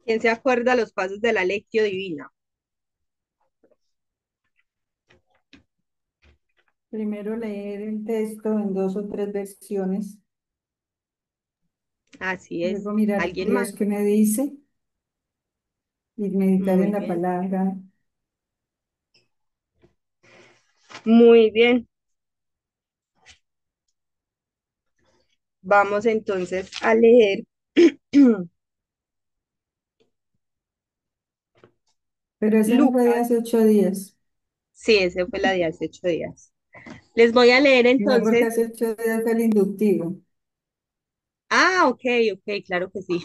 ¿Quién se acuerda los pasos de la Lectio Divina? Primero leer el texto en dos o tres versiones, Así es. luego mirar ¿Alguien más? Dios qué me dice y meditar en Muy la bien. palabra. Muy bien. Vamos entonces a leer Pero esa no fue de Lucas. hace 8 días, Sí, ese fue la de hace 8 días. Les voy a leer no porque entonces. hace 8 días fue el inductivo. Ok, ok, claro que sí.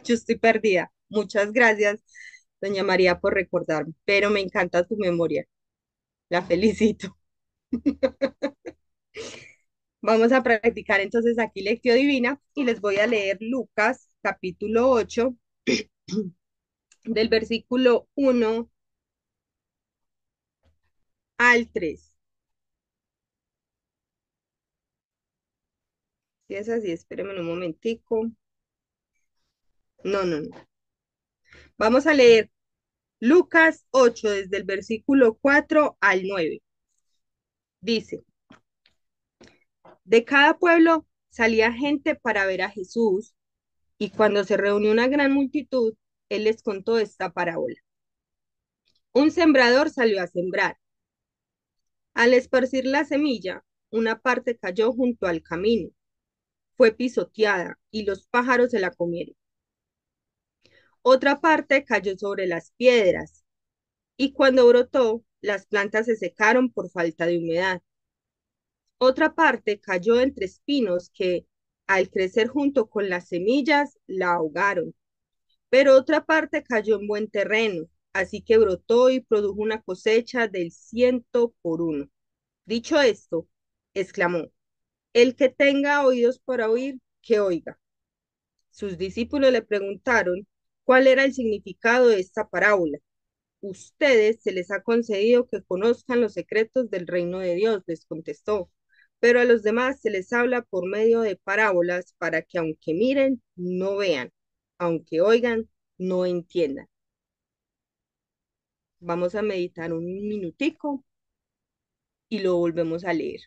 Yo estoy perdida. Muchas gracias, doña María, por recordarme, pero me encanta tu memoria. La felicito. Vamos a practicar entonces aquí Lectio Divina y les voy a leer Lucas capítulo 8 del versículo 1 al 3. Si es así, espérenme un momentico. No, no, no. Vamos a leer Lucas 8 desde el versículo 4 al 9. Dice, de cada pueblo salía gente para ver a Jesús, y cuando se reunió una gran multitud, él les contó esta parábola. Un sembrador salió a sembrar. Al esparcir la semilla, una parte cayó junto al camino, fue pisoteada y los pájaros se la comieron. Otra parte cayó sobre las piedras y cuando brotó, las plantas se secaron por falta de humedad. Otra parte cayó entre espinos que, al crecer junto con las semillas, la ahogaron. Pero otra parte cayó en buen terreno, así que brotó y produjo una cosecha del 100 por 1. Dicho esto, exclamó, el que tenga oídos para oír, que oiga. Sus discípulos le preguntaron cuál era el significado de esta parábola. Ustedes se les ha concedido que conozcan los secretos del reino de Dios, les contestó, pero a los demás se les habla por medio de parábolas para que aunque miren, no vean, aunque oigan, no entiendan. Vamos a meditar un minutico y lo volvemos a leer.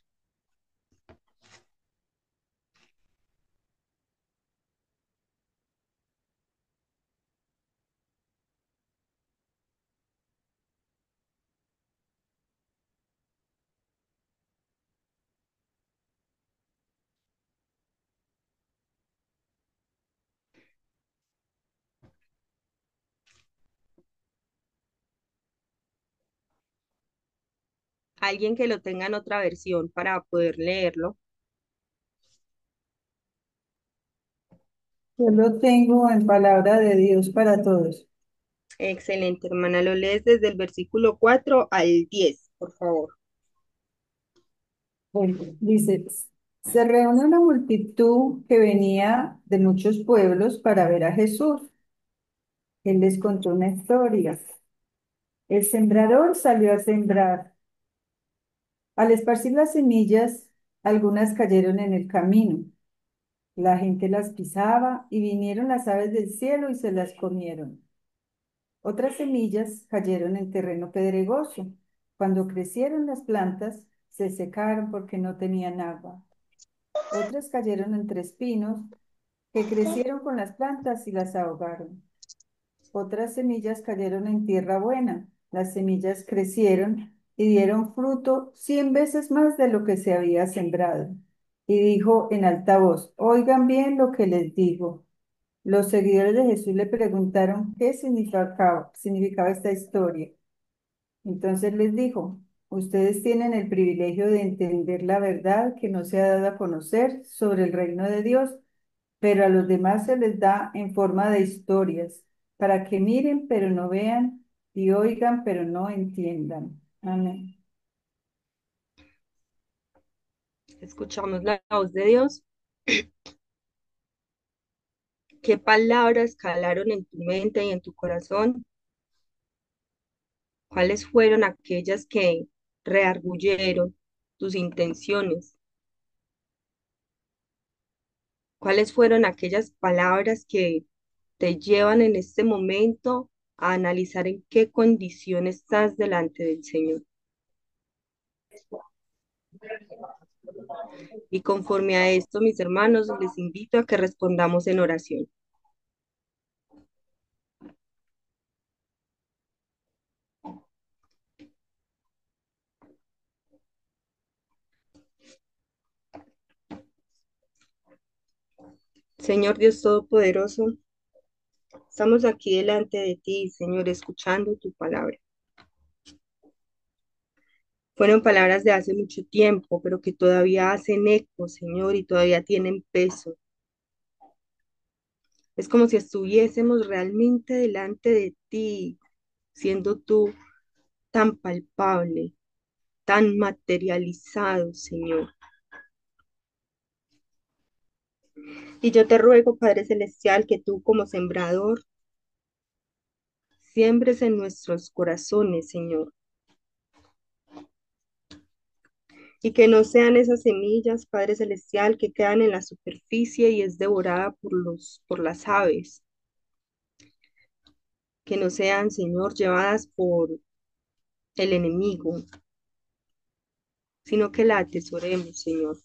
Alguien que lo tenga en otra versión para poder leerlo. Yo lo tengo en palabra de Dios para todos. Excelente, hermana. Lo lees desde el versículo 4 al 10, por favor. Bueno, dice, se reúne una multitud que venía de muchos pueblos para ver a Jesús. Él les contó una historia. El sembrador salió a sembrar. Al esparcir las semillas, algunas cayeron en el camino. La gente las pisaba y vinieron las aves del cielo y se las comieron. Otras semillas cayeron en terreno pedregoso. Cuando crecieron las plantas, se secaron porque no tenían agua. Otras cayeron entre espinos que crecieron con las plantas y las ahogaron. Otras semillas cayeron en tierra buena. Las semillas crecieron y dieron fruto 100 veces más de lo que se había sembrado. Y dijo en alta voz, oigan bien lo que les digo. Los seguidores de Jesús le preguntaron qué significaba esta historia. Entonces les dijo, ustedes tienen el privilegio de entender la verdad que no se ha dado a conocer sobre el reino de Dios, pero a los demás se les da en forma de historias, para que miren pero no vean y oigan pero no entiendan. Amén. Escuchamos la voz de Dios. ¿Qué palabras calaron en tu mente y en tu corazón? ¿Cuáles fueron aquellas que reargüyeron tus intenciones? ¿Cuáles fueron aquellas palabras que te llevan en este momento a analizar en qué condición estás delante del Señor? Y conforme a esto, mis hermanos, les invito a que respondamos en oración. Señor Dios Todopoderoso, estamos aquí delante de ti, Señor, escuchando tu palabra. Fueron palabras de hace mucho tiempo, pero que todavía hacen eco, Señor, y todavía tienen peso. Es como si estuviésemos realmente delante de ti, siendo tú tan palpable, tan materializado, Señor. Y yo te ruego, Padre Celestial, que tú como sembrador siembres en nuestros corazones, Señor, y que no sean esas semillas, Padre Celestial, que quedan en la superficie y es devorada por las aves, que no sean, Señor, llevadas por el enemigo, sino que la atesoremos, Señor.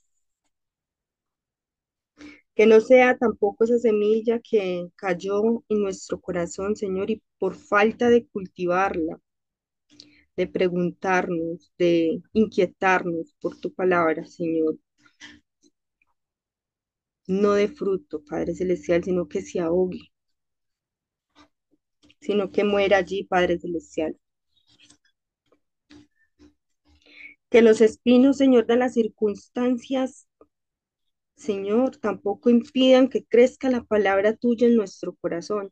Que no sea tampoco esa semilla que cayó en nuestro corazón, Señor, y por falta de cultivarla, de preguntarnos, de inquietarnos por tu palabra, Señor, no de fruto, Padre Celestial, sino que se ahogue, sino que muera allí, Padre Celestial. Que los espinos, Señor, de las circunstancias, Señor, tampoco impidan que crezca la palabra tuya en nuestro corazón.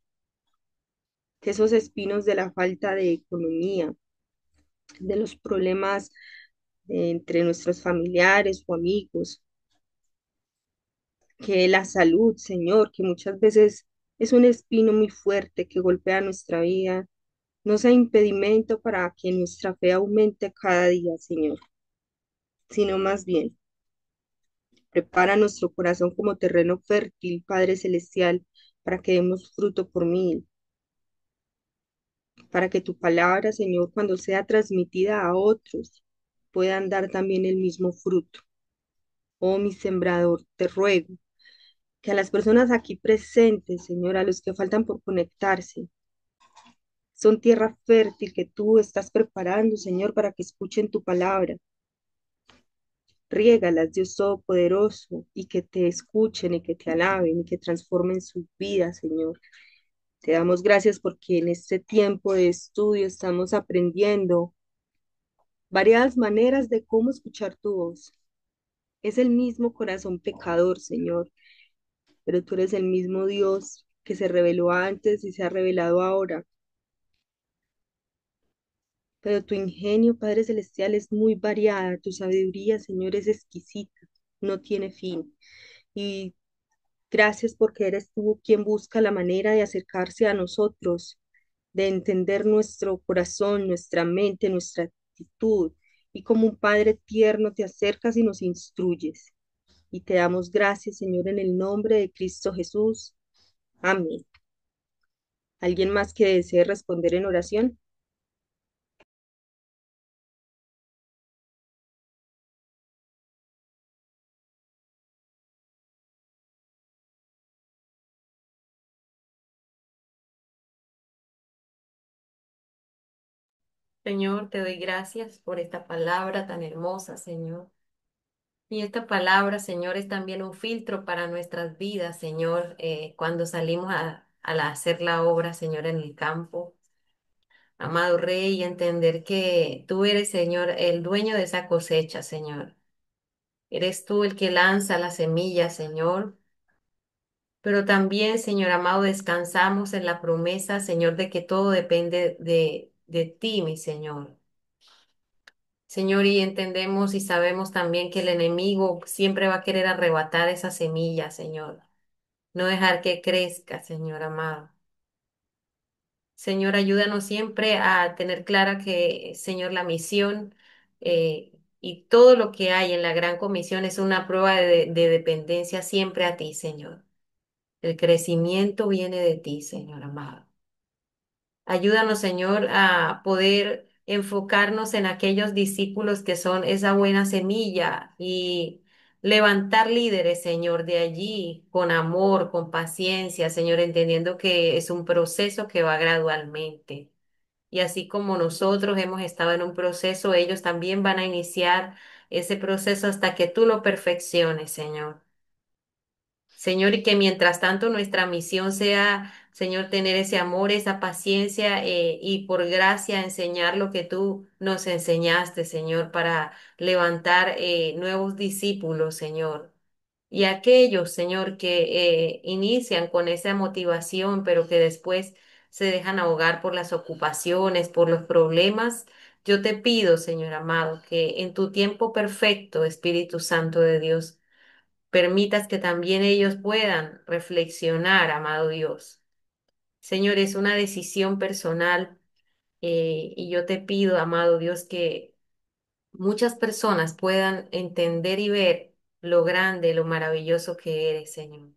Que esos espinos de la falta de economía, de los problemas entre nuestros familiares o amigos, que la salud, Señor, que muchas veces es un espino muy fuerte que golpea nuestra vida, no sea impedimento para que nuestra fe aumente cada día, Señor, sino más bien prepara nuestro corazón como terreno fértil, Padre Celestial, para que demos fruto por mil, para que tu palabra, Señor, cuando sea transmitida a otros, puedan dar también el mismo fruto. Oh, mi sembrador, te ruego que a las personas aquí presentes, Señor, a los que faltan por conectarse, son tierra fértil que tú estás preparando, Señor, para que escuchen tu palabra. Riégalas, Dios Todopoderoso, y que te escuchen y que te alaben y que transformen su vida, Señor. Te damos gracias porque en este tiempo de estudio estamos aprendiendo variadas maneras de cómo escuchar tu voz. Es el mismo corazón pecador, Señor, pero tú eres el mismo Dios que se reveló antes y se ha revelado ahora. Pero tu ingenio, Padre Celestial, es muy variada, tu sabiduría, Señor, es exquisita, no tiene fin. Y gracias porque eres tú quien busca la manera de acercarse a nosotros, de entender nuestro corazón, nuestra mente, nuestra actitud. Y como un Padre tierno te acercas y nos instruyes. Y te damos gracias, Señor, en el nombre de Cristo Jesús. Amén. ¿Alguien más que desee responder en oración? Señor, te doy gracias por esta palabra tan hermosa, Señor. Y esta palabra, Señor, es también un filtro para nuestras vidas, Señor, cuando salimos a hacer la obra, Señor, en el campo. Amado Rey, y entender que tú eres, Señor, el dueño de esa cosecha, Señor. Eres tú el que lanza la semilla, Señor. Pero también, Señor amado, descansamos en la promesa, Señor, de que todo depende de ti, mi Señor. Señor, y entendemos y sabemos también que el enemigo siempre va a querer arrebatar esa semilla, Señor. No dejar que crezca, Señor amado. Señor, ayúdanos siempre a tener clara que, Señor, la misión Y todo lo que hay en la gran comisión es una prueba de dependencia siempre a ti, Señor. El crecimiento viene de ti, Señor amado. Ayúdanos, Señor, a poder enfocarnos en aquellos discípulos que son esa buena semilla y levantar líderes, Señor, de allí con amor, con paciencia, Señor, entendiendo que es un proceso que va gradualmente. Y así como nosotros hemos estado en un proceso, ellos también van a iniciar ese proceso hasta que tú lo perfecciones, Señor. Señor, y que mientras tanto nuestra misión sea, Señor, tener ese amor, esa paciencia y por gracia enseñar lo que tú nos enseñaste, Señor, para levantar nuevos discípulos, Señor. Y aquellos, Señor, que inician con esa motivación, pero que después se dejan ahogar por las ocupaciones, por los problemas, yo te pido, Señor amado, que en tu tiempo perfecto, Espíritu Santo de Dios, permitas que también ellos puedan reflexionar, amado Dios. Señor, es una decisión personal y yo te pido, amado Dios, que muchas personas puedan entender y ver lo grande, lo maravilloso que eres, Señor.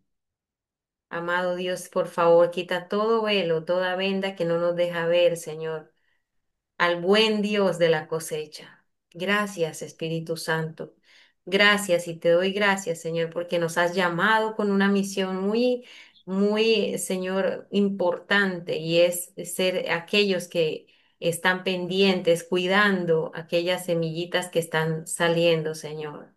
Amado Dios, por favor, quita todo velo, toda venda que no nos deja ver, Señor, al buen Dios de la cosecha. Gracias, Espíritu Santo. Gracias y te doy gracias, Señor, porque nos has llamado con una misión muy, Señor, importante y es ser aquellos que están pendientes, cuidando aquellas semillitas que están saliendo, Señor.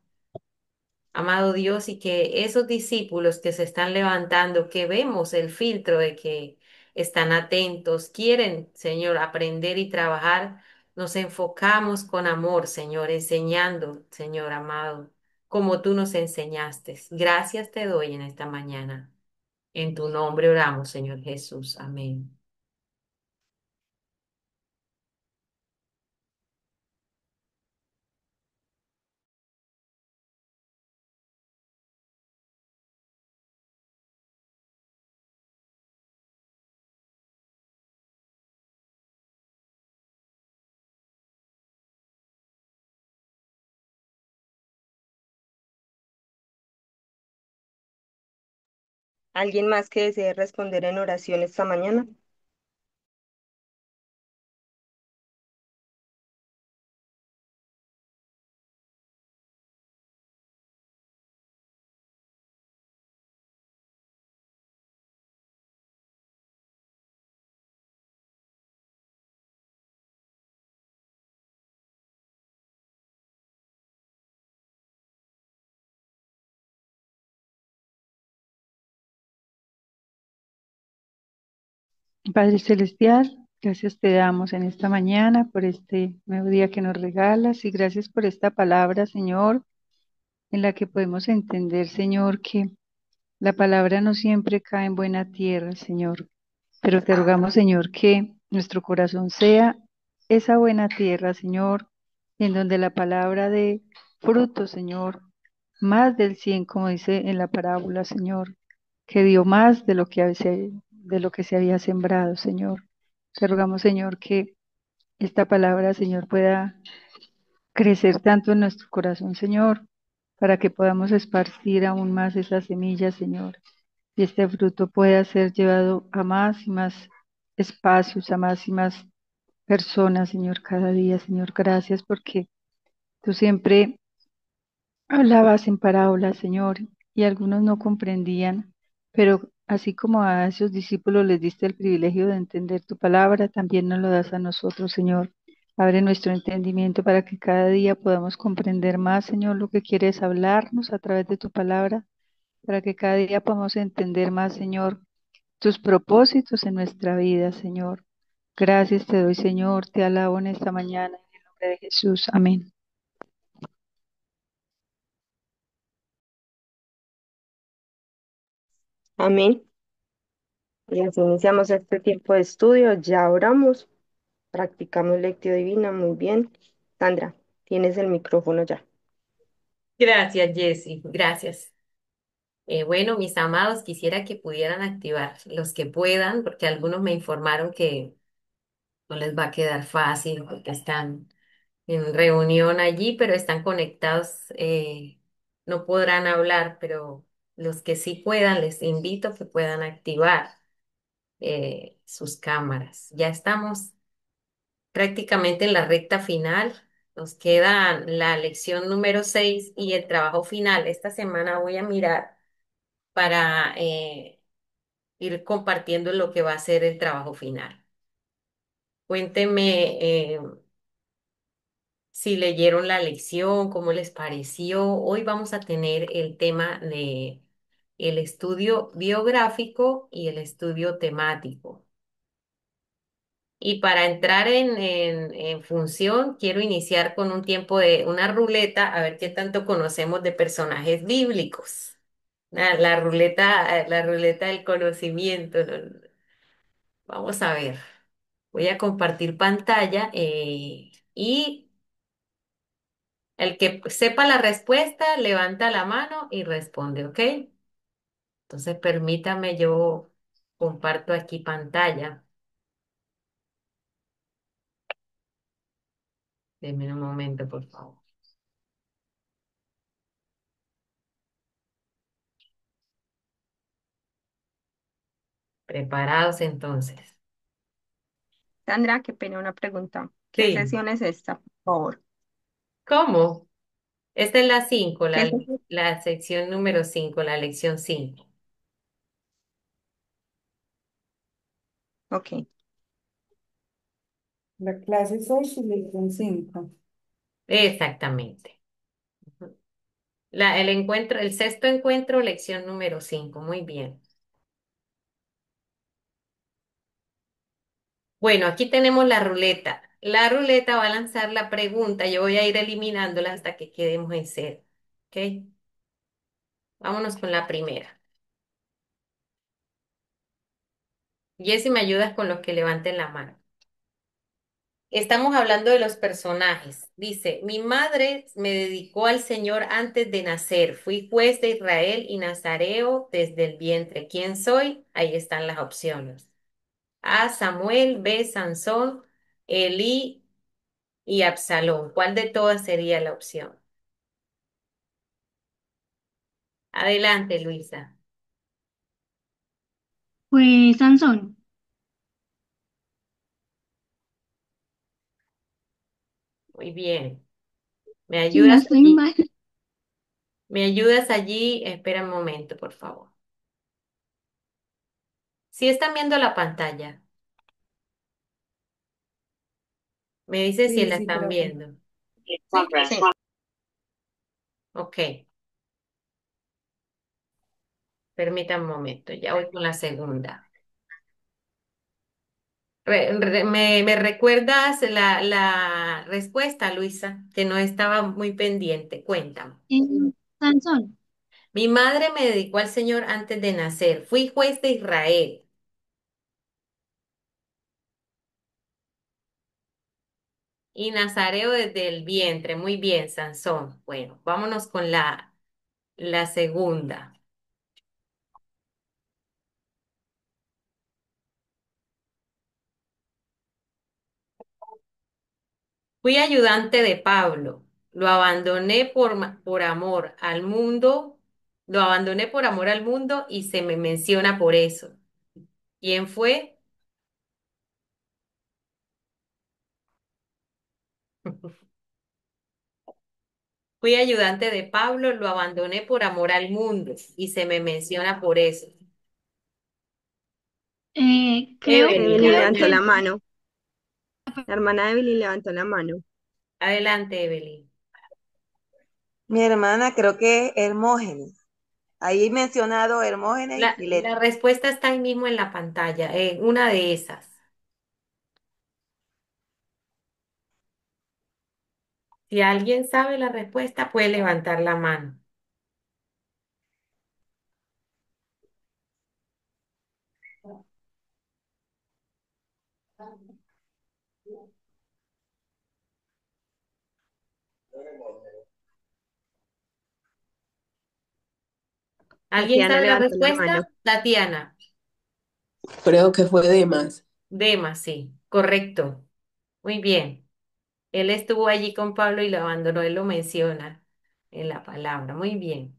Amado Dios, y que esos discípulos que se están levantando, que vemos el filtro de que están atentos, quieren, Señor, aprender y trabajar, nos enfocamos con amor, Señor, enseñando, Señor amado, como tú nos enseñaste. Gracias te doy en esta mañana. En tu nombre oramos, Señor Jesús. Amén. ¿Alguien más que desee responder en oración esta mañana? Padre Celestial, gracias te damos en esta mañana por este nuevo día que nos regalas y gracias por esta palabra, Señor, en la que podemos entender, Señor, que la palabra no siempre cae en buena tierra, Señor, pero te rogamos, Señor, que nuestro corazón sea esa buena tierra, Señor, en donde la palabra de fruto, Señor, más del 100, como dice en la parábola, Señor, que dio más de lo que se había sembrado, Señor. Te rogamos, Señor, que esta palabra, Señor, pueda crecer tanto en nuestro corazón, Señor, para que podamos esparcir aún más esas semillas, Señor, y este fruto pueda ser llevado a más y más espacios, a más y más personas, Señor, cada día, Señor. Gracias porque tú siempre hablabas en parábolas, Señor, y algunos no comprendían, pero así como a esos discípulos les diste el privilegio de entender tu palabra, también nos lo das a nosotros, Señor. Abre nuestro entendimiento para que cada día podamos comprender más, Señor, lo que quieres hablarnos a través de tu palabra, para que cada día podamos entender más, Señor, tus propósitos en nuestra vida, Señor. Gracias te doy, Señor, te alabo en esta mañana, en el nombre de Jesús. Amén. Amén. Y así iniciamos este tiempo de estudio. Ya oramos, practicamos lectio divina. Muy bien. Sandra, tienes el micrófono ya. Gracias, Jessy. Gracias. Bueno, mis amados, quisiera que pudieran activar los que puedan, porque algunos me informaron que no les va a quedar fácil porque están en reunión allí, pero están conectados, no podrán hablar, pero los que sí puedan, les invito a que puedan activar sus cámaras. Ya estamos prácticamente en la recta final. Nos queda la lección número 6 y el trabajo final. Esta semana voy a mirar para ir compartiendo lo que va a ser el trabajo final. Cuéntenme si leyeron la lección, cómo les pareció. Hoy vamos a tener el tema de el estudio biográfico y el estudio temático. Y para entrar en función, quiero iniciar con un tiempo de una ruleta, a ver qué tanto conocemos de personajes bíblicos. La ruleta del conocimiento. ¿No? Vamos a ver. Voy a compartir pantalla y el que sepa la respuesta, levanta la mano y responde, ¿ok? Entonces, permítame, yo comparto aquí pantalla. Denme un momento, por favor. ¿Preparados entonces? Sandra, qué pena una pregunta. ¿Qué Sí. sesión es esta, por favor? ¿Cómo? Esta es la 5, ¿Qué sesión? la sección número 5, la lección 5. Ok. La clase es hoy, su lección 5. Exactamente. Ujú. El encuentro, el sexto encuentro, lección número 5. Muy bien. Bueno, aquí tenemos la ruleta. La ruleta va a lanzar la pregunta. Yo voy a ir eliminándola hasta que quedemos en cero. ¿Ok? Vámonos con la primera. Jessy, ¿me ayudas con los que levanten la mano? Estamos hablando de los personajes. Dice, mi madre me dedicó al Señor antes de nacer. Fui juez de Israel y nazareo desde el vientre. ¿Quién soy? Ahí están las opciones. A, Samuel; B, Sansón; Elí y Absalón. ¿Cuál de todas sería la opción? Adelante, Luisa. Pues Sansón, Muy bien. ¿Me si no ayudas estoy allí? mal. ¿Me ayudas allí? Espera un momento, por favor. Si están viendo la pantalla, me dice si Sí, la sí, están profe. viendo. ¿Sí? Sí. Ok. Permítame un momento, ya voy con la segunda. ¿Me recuerdas la respuesta, Luisa? Que no estaba muy pendiente. Cuéntame. Sansón, Mi madre me dedicó al Señor antes de nacer. Fui juez de Israel y nazareo desde el vientre. Muy bien, Sansón. Bueno, vámonos con la segunda. Fui ayudante de Pablo. Lo abandoné por amor al mundo. Lo abandoné por amor al mundo y se me menciona por eso. ¿Quién fue? Fui ayudante de Pablo, lo abandoné por amor al mundo y se me menciona por eso. creo Evelyn, Evelyn creo levantó la que mano. La hermana de Evelyn levantó la mano. adelante, Evelyn. Mi hermana creo que es Hermógenes. Ahí mencionado Hermógenes y La Fileto. respuesta está ahí mismo en la pantalla, una de esas. Si alguien sabe la respuesta, puede levantar la mano. ¿Alguien Tatiana sabe la levantó la mano. respuesta? Tatiana. Creo que fue de más. Dema, sí, correcto. Muy bien. Él estuvo allí con Pablo y lo abandonó, él lo menciona en la palabra. Muy bien.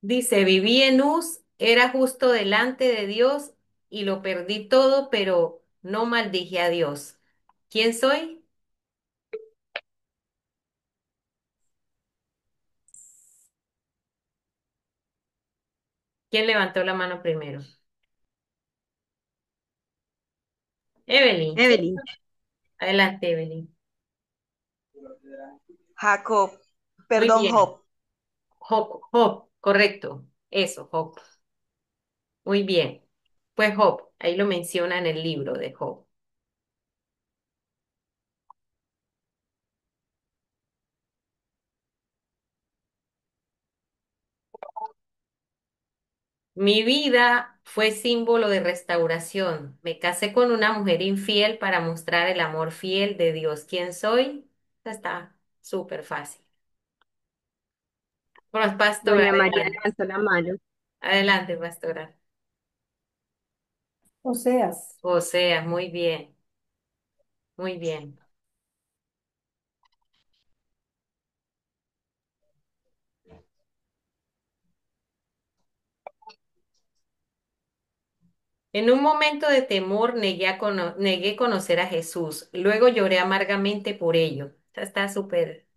Dice, viví en Uz, era justo delante de Dios y lo perdí todo, pero no maldije a Dios. ¿Quién soy? ¿Quién levantó la mano primero? Evelyn, ¿sí? Evelyn. Adelante, Evelyn. Jacob, Muy perdón, bien. Job. Job, Job, correcto. Eso, Job. Muy bien. Pues Job, ahí lo menciona en el libro de Job. Mi vida fue símbolo de restauración. Me casé con una mujer infiel para mostrar el amor fiel de Dios. ¿Quién soy? Esta está súper fácil. Pues, pastora, Doña María adelante. levantó la mano. Adelante, pastora. Oseas. O sea, muy bien, muy bien. En un momento de temor negué conocer a Jesús. Luego lloré amargamente por ello. Esta está súper.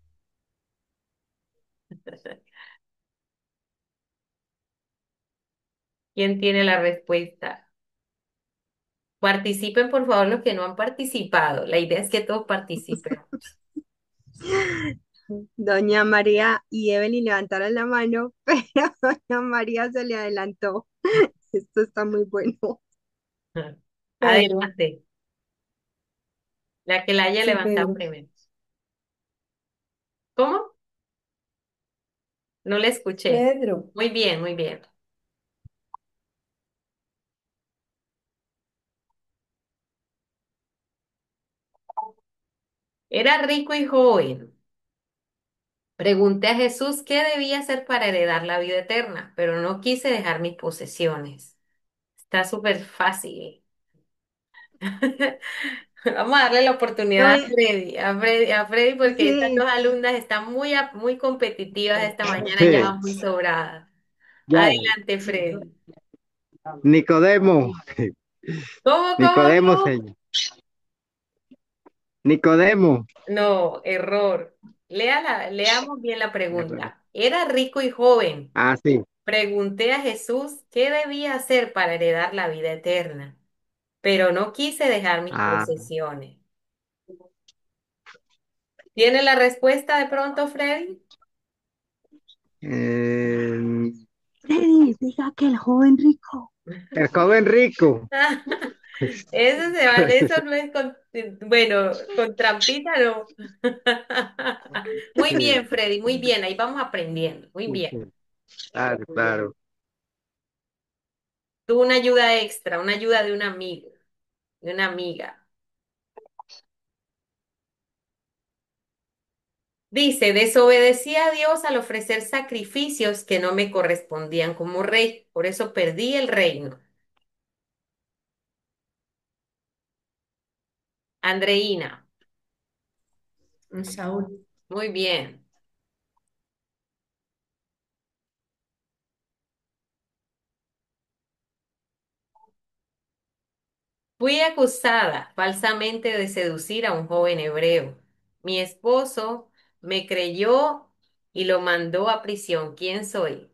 ¿Quién tiene la respuesta? Participen, por favor, los que no han participado. La idea es que todos participen. Doña María y Evelyn levantaron la mano, pero Doña María se le adelantó. Esto está muy bueno. Pedro. Adelante, la que la haya Sí, levantado Pedro. primero. ¿Cómo? No le escuché. Pedro. Muy bien, muy bien. Era rico y joven. Pregunté a Jesús qué debía hacer para heredar la vida eterna, pero no quise dejar mis posesiones. Está súper fácil. Vamos a darle la Yo oportunidad a voy- Freddy, a Freddy, porque estas sí, dos alumnas están muy competitivas esta mañana, ya Sí, van muy sobradas. ya. Adelante, Freddy. Nicodemo, ¿Cómo, cómo, Nicodemo, cómo? señor. Nicodemo. No, error. Leamos bien la pregunta. Era rico y joven. Ah, sí. Pregunté a Jesús qué debía hacer para heredar la vida eterna, pero no quise dejar mis Ah, posesiones. ¿Tiene la respuesta de pronto, Freddy? eh, Freddy, diga que el joven rico. el joven rico. Eso no es bueno, con trampita no. Muy bien, Freddy, muy bien, ahí vamos aprendiendo, muy bien. Claro, claro. Tuvo una ayuda extra, una ayuda de un amigo, de una amiga. Dice, desobedecí a Dios al ofrecer sacrificios que no me correspondían como rey, por eso perdí el reino. Andreína, Saúl. muy bien. Fui acusada falsamente de seducir a un joven hebreo. Mi esposo me creyó y lo mandó a prisión. ¿Quién soy?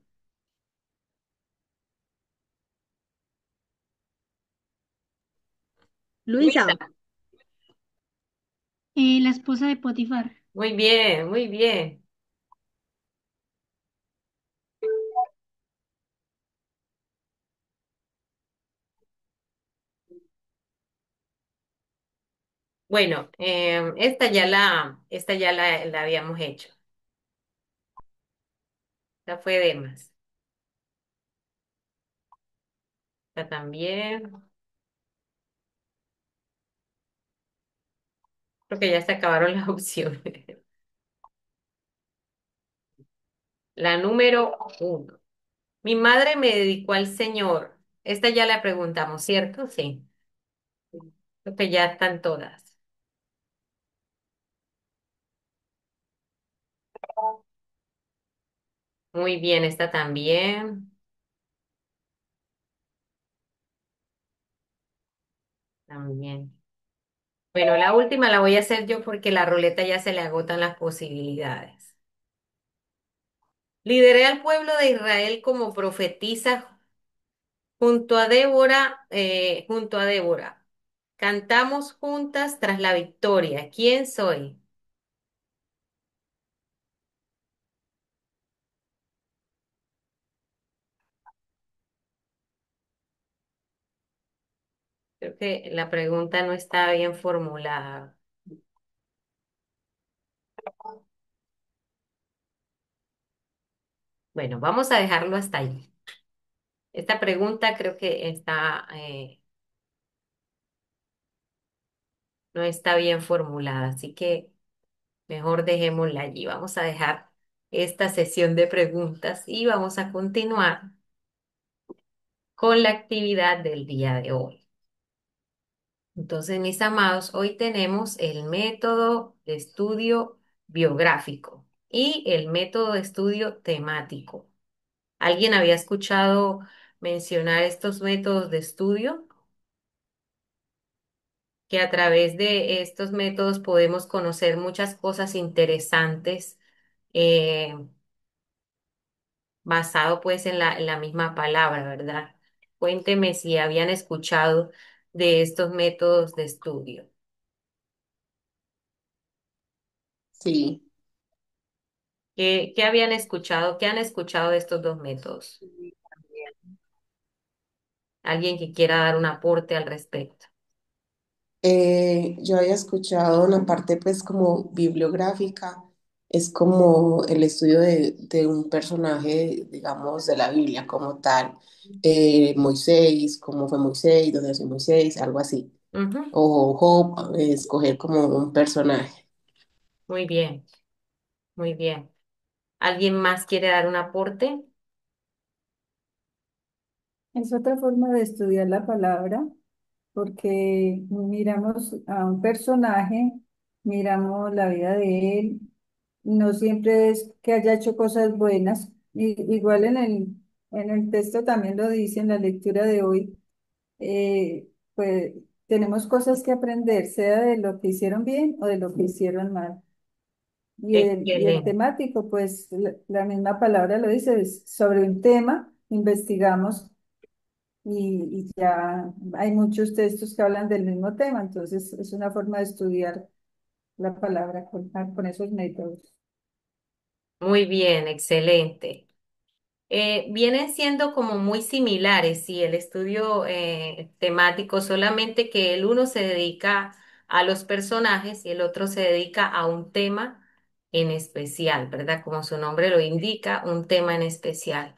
Luisa, Luisa. La esposa de Potifar. Muy bien, muy bien. Bueno, esta ya la habíamos hecho. Esta fue de más. Esta también. Porque ya se acabaron las opciones. La número 1. Mi madre me dedicó al Señor. Esta ya la preguntamos, ¿cierto? Sí. Creo que ya están todas. Muy bien, esta también. También. Bueno, la última la voy a hacer yo porque la ruleta ya se le agotan las posibilidades. Lideré al pueblo de Israel como profetisa junto a Débora. Cantamos juntas tras la victoria. ¿Quién soy? Creo que la pregunta no está bien formulada. Bueno, vamos a dejarlo hasta ahí. Esta pregunta creo que no está bien formulada, así que mejor dejémosla allí. Vamos a dejar esta sesión de preguntas y vamos a continuar con la actividad del día de hoy. Entonces, mis amados, hoy tenemos el método de estudio biográfico y el método de estudio temático. ¿Alguien había escuchado mencionar estos métodos de estudio? Que a través de estos métodos podemos conocer muchas cosas interesantes, eh, basado pues en la misma palabra, ¿verdad? Cuénteme si habían escuchado de estos métodos de estudio. Sí, ¿Qué habían escuchado? ¿Qué han escuchado de estos dos métodos? Sí, también. ¿Alguien que quiera dar un aporte al respecto? yo había escuchado una parte pues como bibliográfica, es como el estudio de un personaje, digamos, de la Biblia como tal, Moisés, cómo fue Moisés, dónde nació Moisés, algo así, Ujú. o Job, escoger como un personaje. Muy bien, muy bien. ¿Alguien más quiere dar un aporte? Es otra forma de estudiar la palabra, porque miramos a un personaje, miramos la vida de él, no siempre es que haya hecho cosas buenas. Igual en el texto también lo dice en la lectura de hoy, pues tenemos cosas que aprender, sea de lo que hicieron bien o de lo que hicieron mal. Y el Excelente. temático, pues la misma palabra lo dice, es sobre un tema, investigamos y ya hay muchos textos que hablan del mismo tema, entonces es una forma de estudiar la palabra con esos métodos. Muy bien, excelente. Vienen siendo como muy similares, sí, el estudio temático, solamente que el uno se dedica a los personajes y el otro se dedica a un tema en especial, ¿verdad? Como su nombre lo indica, un tema en especial.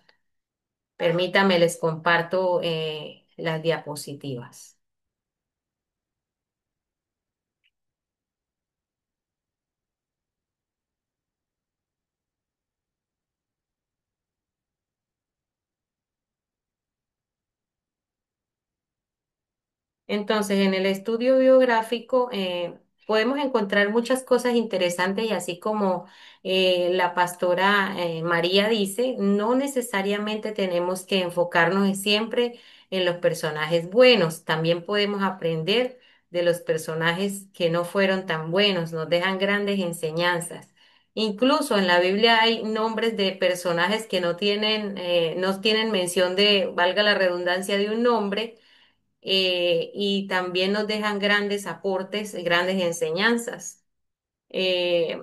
Permítame, les comparto las diapositivas. Entonces, en el estudio biográfico podemos encontrar muchas cosas interesantes y así como la pastora María dice, no necesariamente tenemos que enfocarnos siempre en los personajes buenos, también podemos aprender de los personajes que no fueron tan buenos, nos dejan grandes enseñanzas. Incluso en la Biblia hay nombres de personajes que no tienen mención de, valga la redundancia, de un nombre, y también nos dejan grandes aportes, grandes enseñanzas. Eh,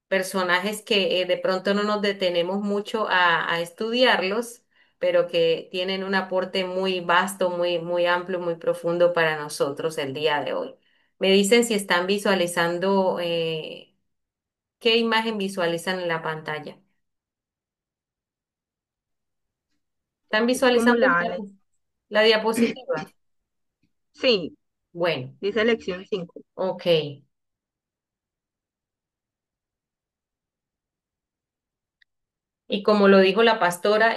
Personajes que de pronto no nos detenemos mucho a estudiarlos, pero que tienen un aporte muy vasto, muy amplio, muy profundo para nosotros el día de hoy. Me dicen si están visualizando, qué imagen visualizan en la pantalla. ¿Están ¿Cómo visualizando la hay? la diapositiva? Sí, Bueno, dice lección 5. ok. Y como lo dijo la pastora,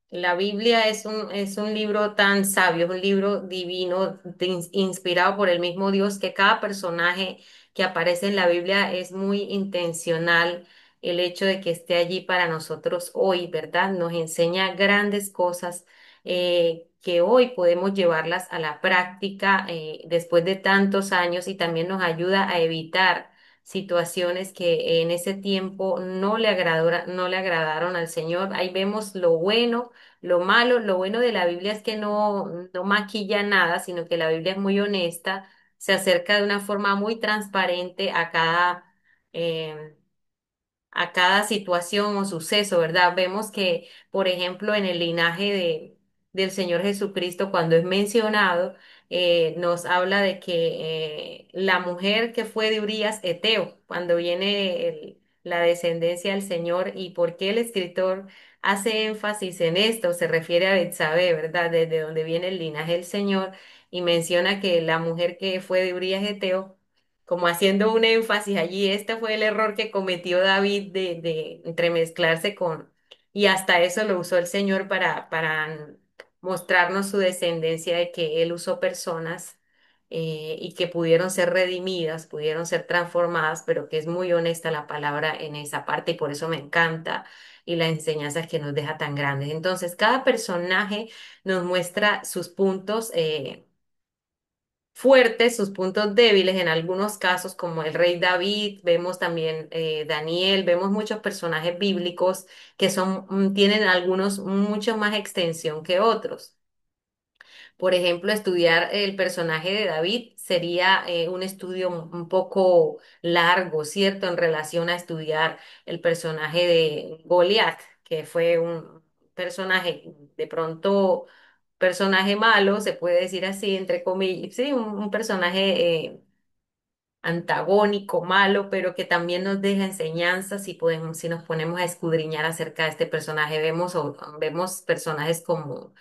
la Biblia es un libro tan sabio, es un libro divino, inspirado por el mismo Dios, que cada personaje que aparece en la Biblia es muy intencional. El hecho de que esté allí para nosotros hoy, ¿verdad? Nos enseña grandes cosas que hoy podemos llevarlas a la práctica después de tantos años y también nos ayuda a evitar situaciones que en ese tiempo no le agradaron al Señor. Ahí vemos lo bueno, lo malo. Lo bueno de la Biblia es que no maquilla nada, sino que la Biblia es muy honesta, se acerca de una forma muy transparente eh, a cada situación o suceso, ¿verdad? Vemos que, por ejemplo, en el linaje del Señor Jesucristo, cuando es mencionado, nos habla de que la mujer que fue de Urías Eteo, cuando viene la descendencia del Señor, y por qué el escritor hace énfasis en esto, se refiere a Betsabé, ¿verdad? Desde donde viene el linaje del Señor, y menciona que la mujer que fue de Urías Eteo, como haciendo un énfasis allí, este fue el error que cometió David de entremezclarse con, y hasta eso lo usó el Señor para mostrarnos su descendencia, de que Él usó personas y que pudieron ser redimidas, pudieron ser transformadas, pero que es muy honesta la palabra en esa parte y por eso me encanta y las enseñanzas que nos deja tan grandes. Entonces, cada personaje nos muestra sus puntos. Fuertes, sus puntos débiles en algunos casos, como el rey David, vemos también Daniel, vemos muchos personajes bíblicos que tienen algunos mucho más extensión que otros. Por ejemplo, estudiar el personaje de David sería un estudio un poco largo, ¿cierto? En relación a estudiar el personaje de Goliat, que fue un personaje de pronto personaje malo, se puede decir así, entre comillas, sí, un personaje antagónico, malo, pero que también nos deja enseñanzas si podemos, si nos ponemos a escudriñar acerca de este personaje. Vemos personajes como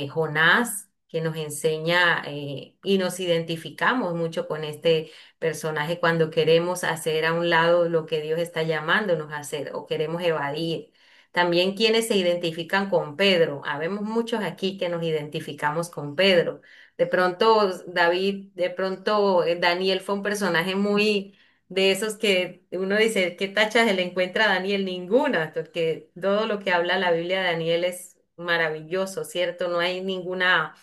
Jonás, que nos enseña y nos identificamos mucho con este personaje cuando queremos hacer a un lado lo que Dios está llamándonos a hacer o queremos evadir. También quienes se identifican con Pedro. Habemos muchos aquí que nos identificamos con Pedro. De pronto David, de pronto Daniel fue un personaje muy de esos que uno dice, ¿qué tachas se le encuentra a Daniel? Ninguna, porque todo lo que habla la Biblia de Daniel es maravilloso, ¿cierto? No hay ninguna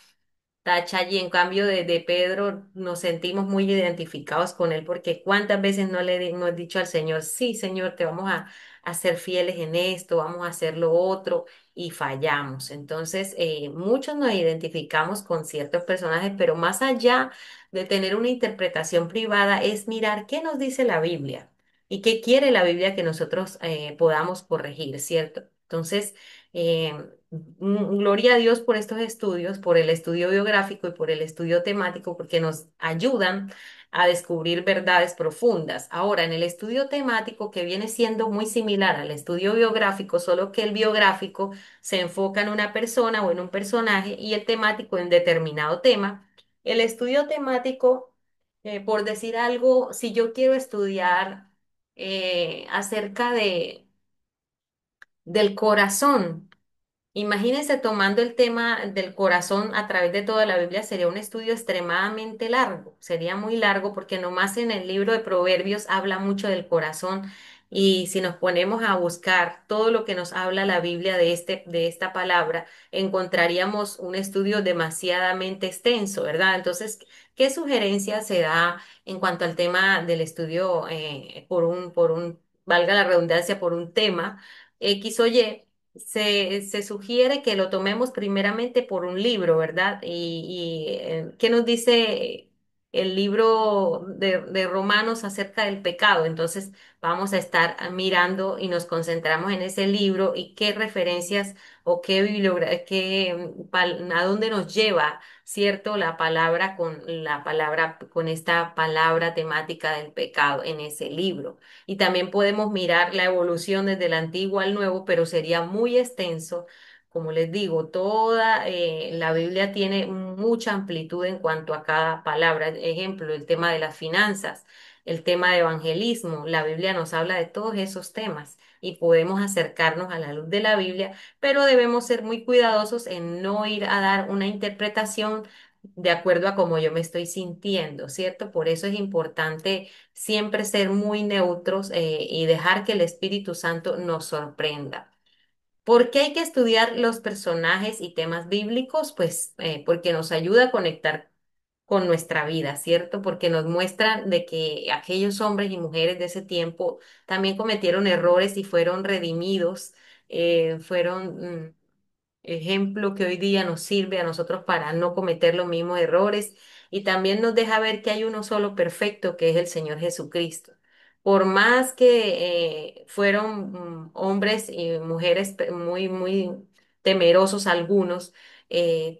tacha allí. En cambio de Pedro nos sentimos muy identificados con él porque cuántas veces no le hemos dicho al Señor, sí, Señor, te vamos a ser fieles en esto, vamos a hacer lo otro y fallamos. Entonces, muchos nos identificamos con ciertos personajes, pero más allá de tener una interpretación privada es mirar qué nos dice la Biblia y qué quiere la Biblia que nosotros podamos corregir, ¿cierto? Entonces, eh, gloria a Dios por estos estudios, por el estudio biográfico y por el estudio temático, porque nos ayudan a descubrir verdades profundas. Ahora, en el estudio temático, que viene siendo muy similar al estudio biográfico, solo que el biográfico se enfoca en una persona o en un personaje y el temático en determinado tema. El estudio temático, por decir algo, si yo quiero estudiar acerca del corazón. Imagínense tomando el tema del corazón a través de toda la Biblia, sería un estudio extremadamente largo, sería muy largo porque nomás en el libro de Proverbios habla mucho del corazón y si nos ponemos a buscar todo lo que nos habla la Biblia de esta palabra, encontraríamos un estudio demasiadamente extenso, ¿verdad? Entonces, ¿qué sugerencia se da en cuanto al tema del estudio valga la redundancia, por un tema X o Y? Se sugiere que lo tomemos primeramente por un libro, ¿verdad? ¿Qué nos dice el libro de Romanos acerca del pecado? Entonces vamos a estar mirando y nos concentramos en ese libro y qué referencias o qué bibliografía, a dónde nos lleva, ¿cierto? La palabra, con esta palabra temática del pecado en ese libro. Y también podemos mirar la evolución desde el antiguo al nuevo, pero sería muy extenso. Como les digo, toda la Biblia tiene mucha amplitud en cuanto a cada palabra. Ejemplo, el tema de las finanzas, el tema de evangelismo. La Biblia nos habla de todos esos temas. y podemos acercarnos a la luz de la Biblia, pero debemos ser muy cuidadosos en no ir a dar una interpretación de acuerdo a cómo yo me estoy sintiendo, ¿cierto? Por eso es importante siempre ser muy neutros y dejar que el Espíritu Santo nos sorprenda. ¿Por qué hay que estudiar los personajes y temas bíblicos? Pues porque nos ayuda a conectar con nuestra vida, ¿cierto? Porque nos muestra de que aquellos hombres y mujeres de ese tiempo también cometieron errores y fueron redimidos, fueron ejemplo que hoy día nos sirve a nosotros para no cometer los mismos errores y también nos deja ver que hay uno solo perfecto, que es el Señor Jesucristo. Por más que fueron hombres y mujeres muy temerosos algunos,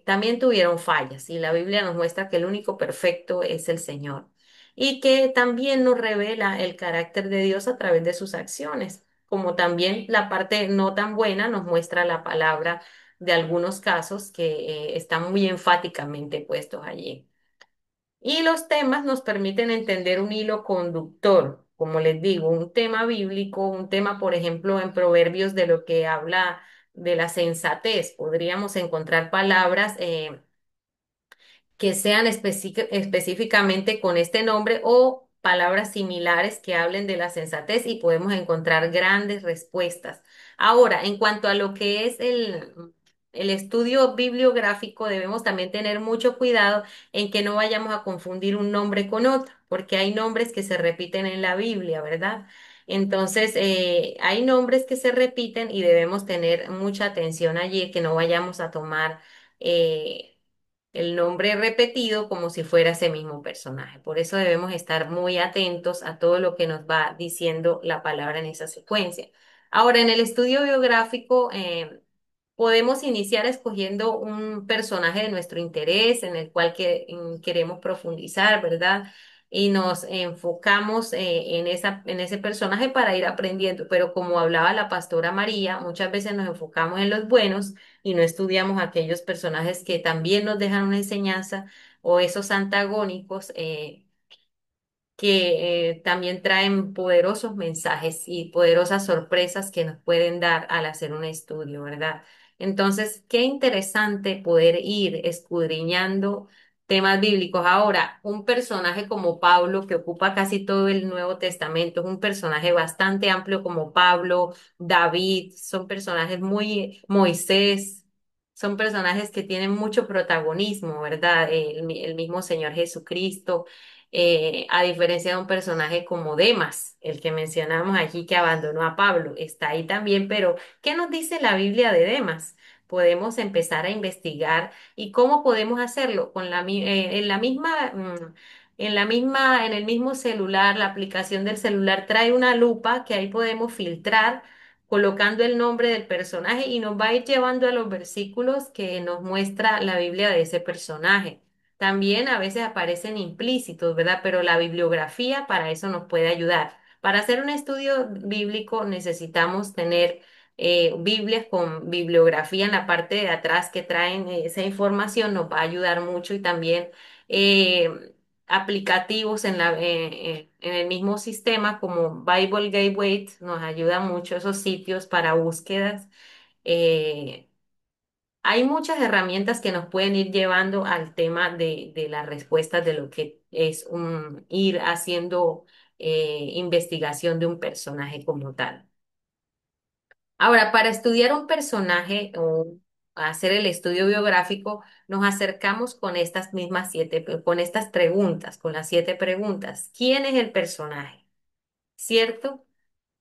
también tuvieron fallas y la Biblia nos muestra que el único perfecto es el Señor y que también nos revela el carácter de Dios a través de sus acciones, como también la parte no tan buena nos muestra la palabra de algunos casos que están muy enfáticamente puestos allí. Y los temas nos permiten entender un hilo conductor, como les digo, un tema bíblico, un tema, por ejemplo, en Proverbios de lo que habla de la sensatez. Podríamos encontrar palabras que sean específicamente con este nombre o palabras similares que hablen de la sensatez y podemos encontrar grandes respuestas. Ahora, en cuanto a lo que es el estudio bibliográfico, debemos también tener mucho cuidado en que no vayamos a confundir un nombre con otro, porque hay nombres que se repiten en la Biblia, ¿verdad? Entonces, hay nombres que se repiten y debemos tener mucha atención allí, que no vayamos a tomar el nombre repetido como si fuera ese mismo personaje. Por eso debemos estar muy atentos a todo lo que nos va diciendo la palabra en esa secuencia. Ahora, en el estudio biográfico, podemos iniciar escogiendo un personaje de nuestro interés en el cual queremos profundizar, ¿verdad? Y nos enfocamos en ese personaje para ir aprendiendo. Pero como hablaba la pastora María, muchas veces nos enfocamos en los buenos y no estudiamos aquellos personajes que también nos dejan una enseñanza o esos antagónicos que también traen poderosos mensajes y poderosas sorpresas que nos pueden dar al hacer un estudio, ¿verdad? Entonces, qué interesante poder ir escudriñando temas bíblicos. Ahora, un personaje como Pablo, que ocupa casi todo el Nuevo Testamento, es un personaje bastante amplio como Pablo, David, son personajes muy, Moisés. Son personajes que tienen mucho protagonismo, ¿verdad? El mismo Señor Jesucristo a diferencia de un personaje como Demas, el que mencionamos aquí que abandonó a Pablo, está ahí también, pero ¿qué nos dice la Biblia de Demas? Podemos empezar a investigar y cómo podemos hacerlo con en la misma, en el mismo celular, la aplicación del celular trae una lupa que ahí podemos filtrar colocando el nombre del personaje y nos va a ir llevando a los versículos que nos muestra la Biblia de ese personaje. También a veces aparecen implícitos, ¿verdad? Pero la bibliografía para eso nos puede ayudar. Para hacer un estudio bíblico necesitamos tener Biblias con bibliografía en la parte de atrás que traen esa información, nos va a ayudar mucho y también eh, aplicativos en el mismo sistema como Bible Gateway nos ayuda mucho esos sitios para búsquedas. Eh, Hay muchas herramientas que nos pueden ir llevando al tema de las respuestas de lo que es ir haciendo investigación de un personaje como tal. Ahora, para estudiar un personaje o hacer el estudio biográfico, nos acercamos con estas mismas con estas preguntas, con las 7 preguntas. ¿Quién es el personaje? ¿Cierto?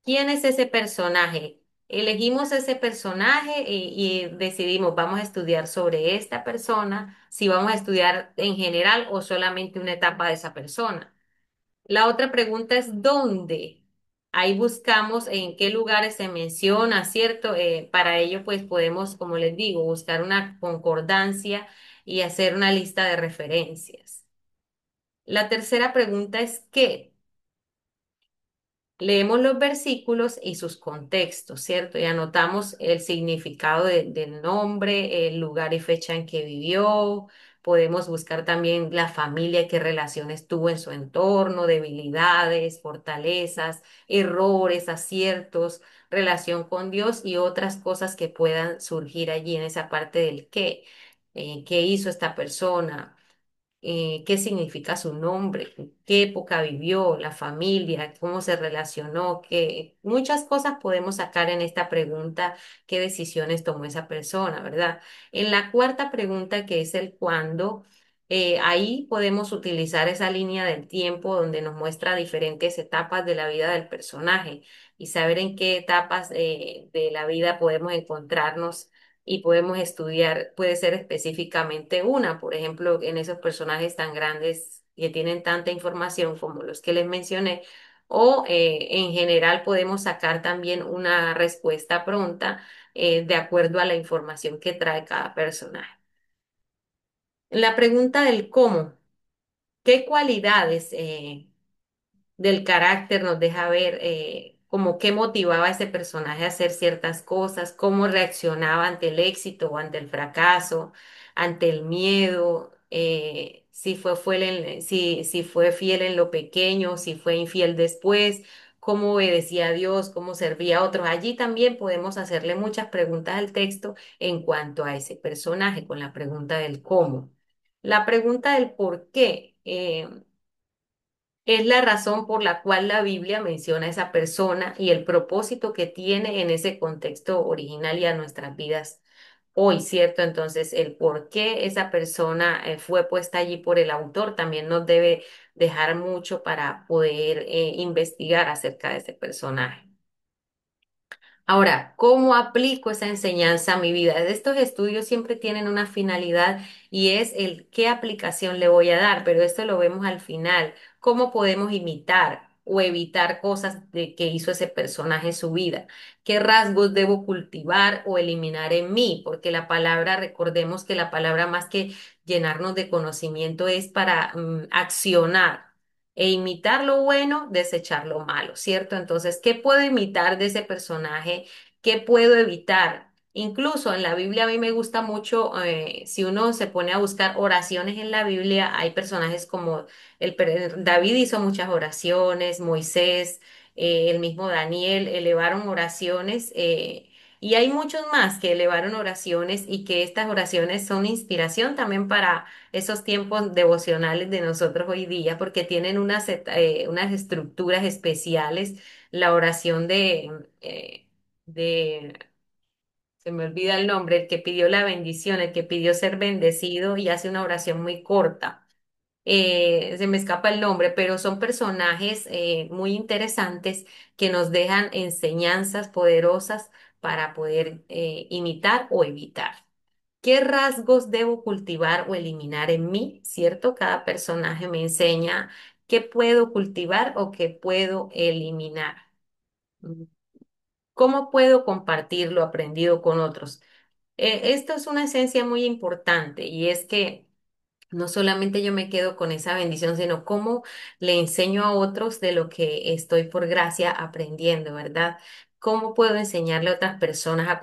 ¿Quién es ese personaje? Elegimos ese personaje y decidimos, vamos a estudiar sobre esta persona, si vamos a estudiar en general o solamente una etapa de esa persona. La otra pregunta es ¿dónde? Ahí buscamos en qué lugares se menciona, ¿cierto? Para ello, pues podemos, como les digo, buscar una concordancia y hacer una lista de referencias. La tercera pregunta es ¿qué? Leemos los versículos y sus contextos, ¿cierto? Y anotamos el significado del nombre, el lugar y fecha en que vivió, Podemos buscar también la familia, qué relaciones tuvo en su entorno, debilidades, fortalezas, errores, aciertos, relación con Dios y otras cosas que puedan surgir allí en esa parte del qué. ¿Qué hizo esta persona? ¿Qué significa su nombre? ¿Qué época vivió? La familia, cómo se relacionó, que muchas cosas podemos sacar en esta pregunta, qué decisiones tomó esa persona, ¿verdad? En la cuarta pregunta, que es el cuándo, ahí podemos utilizar esa línea del tiempo donde nos muestra diferentes etapas de la vida del personaje y saber en qué etapas de la vida podemos encontrarnos y podemos estudiar, puede ser específicamente una, por ejemplo, en esos personajes tan grandes que tienen tanta información como los que les mencioné, o en general podemos sacar también una respuesta pronta de acuerdo a la información que trae cada personaje. La pregunta del cómo, ¿qué cualidades del carácter nos deja ver como qué motivaba a ese personaje a hacer ciertas cosas, cómo reaccionaba ante el éxito o ante el fracaso, ante el miedo, si fue fiel en lo pequeño, si fue infiel después, cómo obedecía a Dios, cómo servía a otros? Allí también podemos hacerle muchas preguntas al texto en cuanto a ese personaje, con la pregunta del cómo. La pregunta del por qué. Es la razón por la cual la Biblia menciona a esa persona y el propósito que tiene en ese contexto original y a nuestras vidas hoy, ¿cierto? Entonces, el por qué esa persona fue puesta allí por el autor también nos debe dejar mucho para poder investigar acerca de ese personaje. Ahora, ¿cómo aplico esa enseñanza a mi vida? Estos estudios siempre tienen una finalidad y es el qué aplicación le voy a dar, pero esto lo vemos al final. ¿Cómo podemos imitar o evitar cosas que hizo ese personaje en su vida? ¿Qué rasgos debo cultivar o eliminar en mí? Porque la palabra, recordemos que la palabra más que llenarnos de conocimiento es para accionar e imitar lo bueno, desechar lo malo, ¿cierto? Entonces, ¿qué puedo imitar de ese personaje? ¿Qué puedo evitar? Incluso en la Biblia a mí me gusta mucho, si uno se pone a buscar oraciones en la Biblia, hay personajes como David hizo muchas oraciones, Moisés, el mismo Daniel elevaron oraciones. Y hay muchos más que elevaron oraciones y que estas oraciones son inspiración también para esos tiempos devocionales de nosotros hoy día, porque tienen unas estructuras especiales. La oración de, se me olvida el nombre, el que pidió la bendición, el que pidió ser bendecido y hace una oración muy corta. Se me escapa el nombre, pero son personajes muy interesantes que nos dejan enseñanzas poderosas para poder imitar o evitar. ¿Qué rasgos debo cultivar o eliminar en mí? ¿Cierto? Cada personaje me enseña qué puedo cultivar o qué puedo eliminar. Mm. ¿Cómo puedo compartir lo aprendido con otros? Esto es una esencia muy importante y es que no solamente yo me quedo con esa bendición, sino cómo le enseño a otros de lo que estoy por gracia aprendiendo, ¿verdad? ¿Cómo puedo enseñarle a otras personas a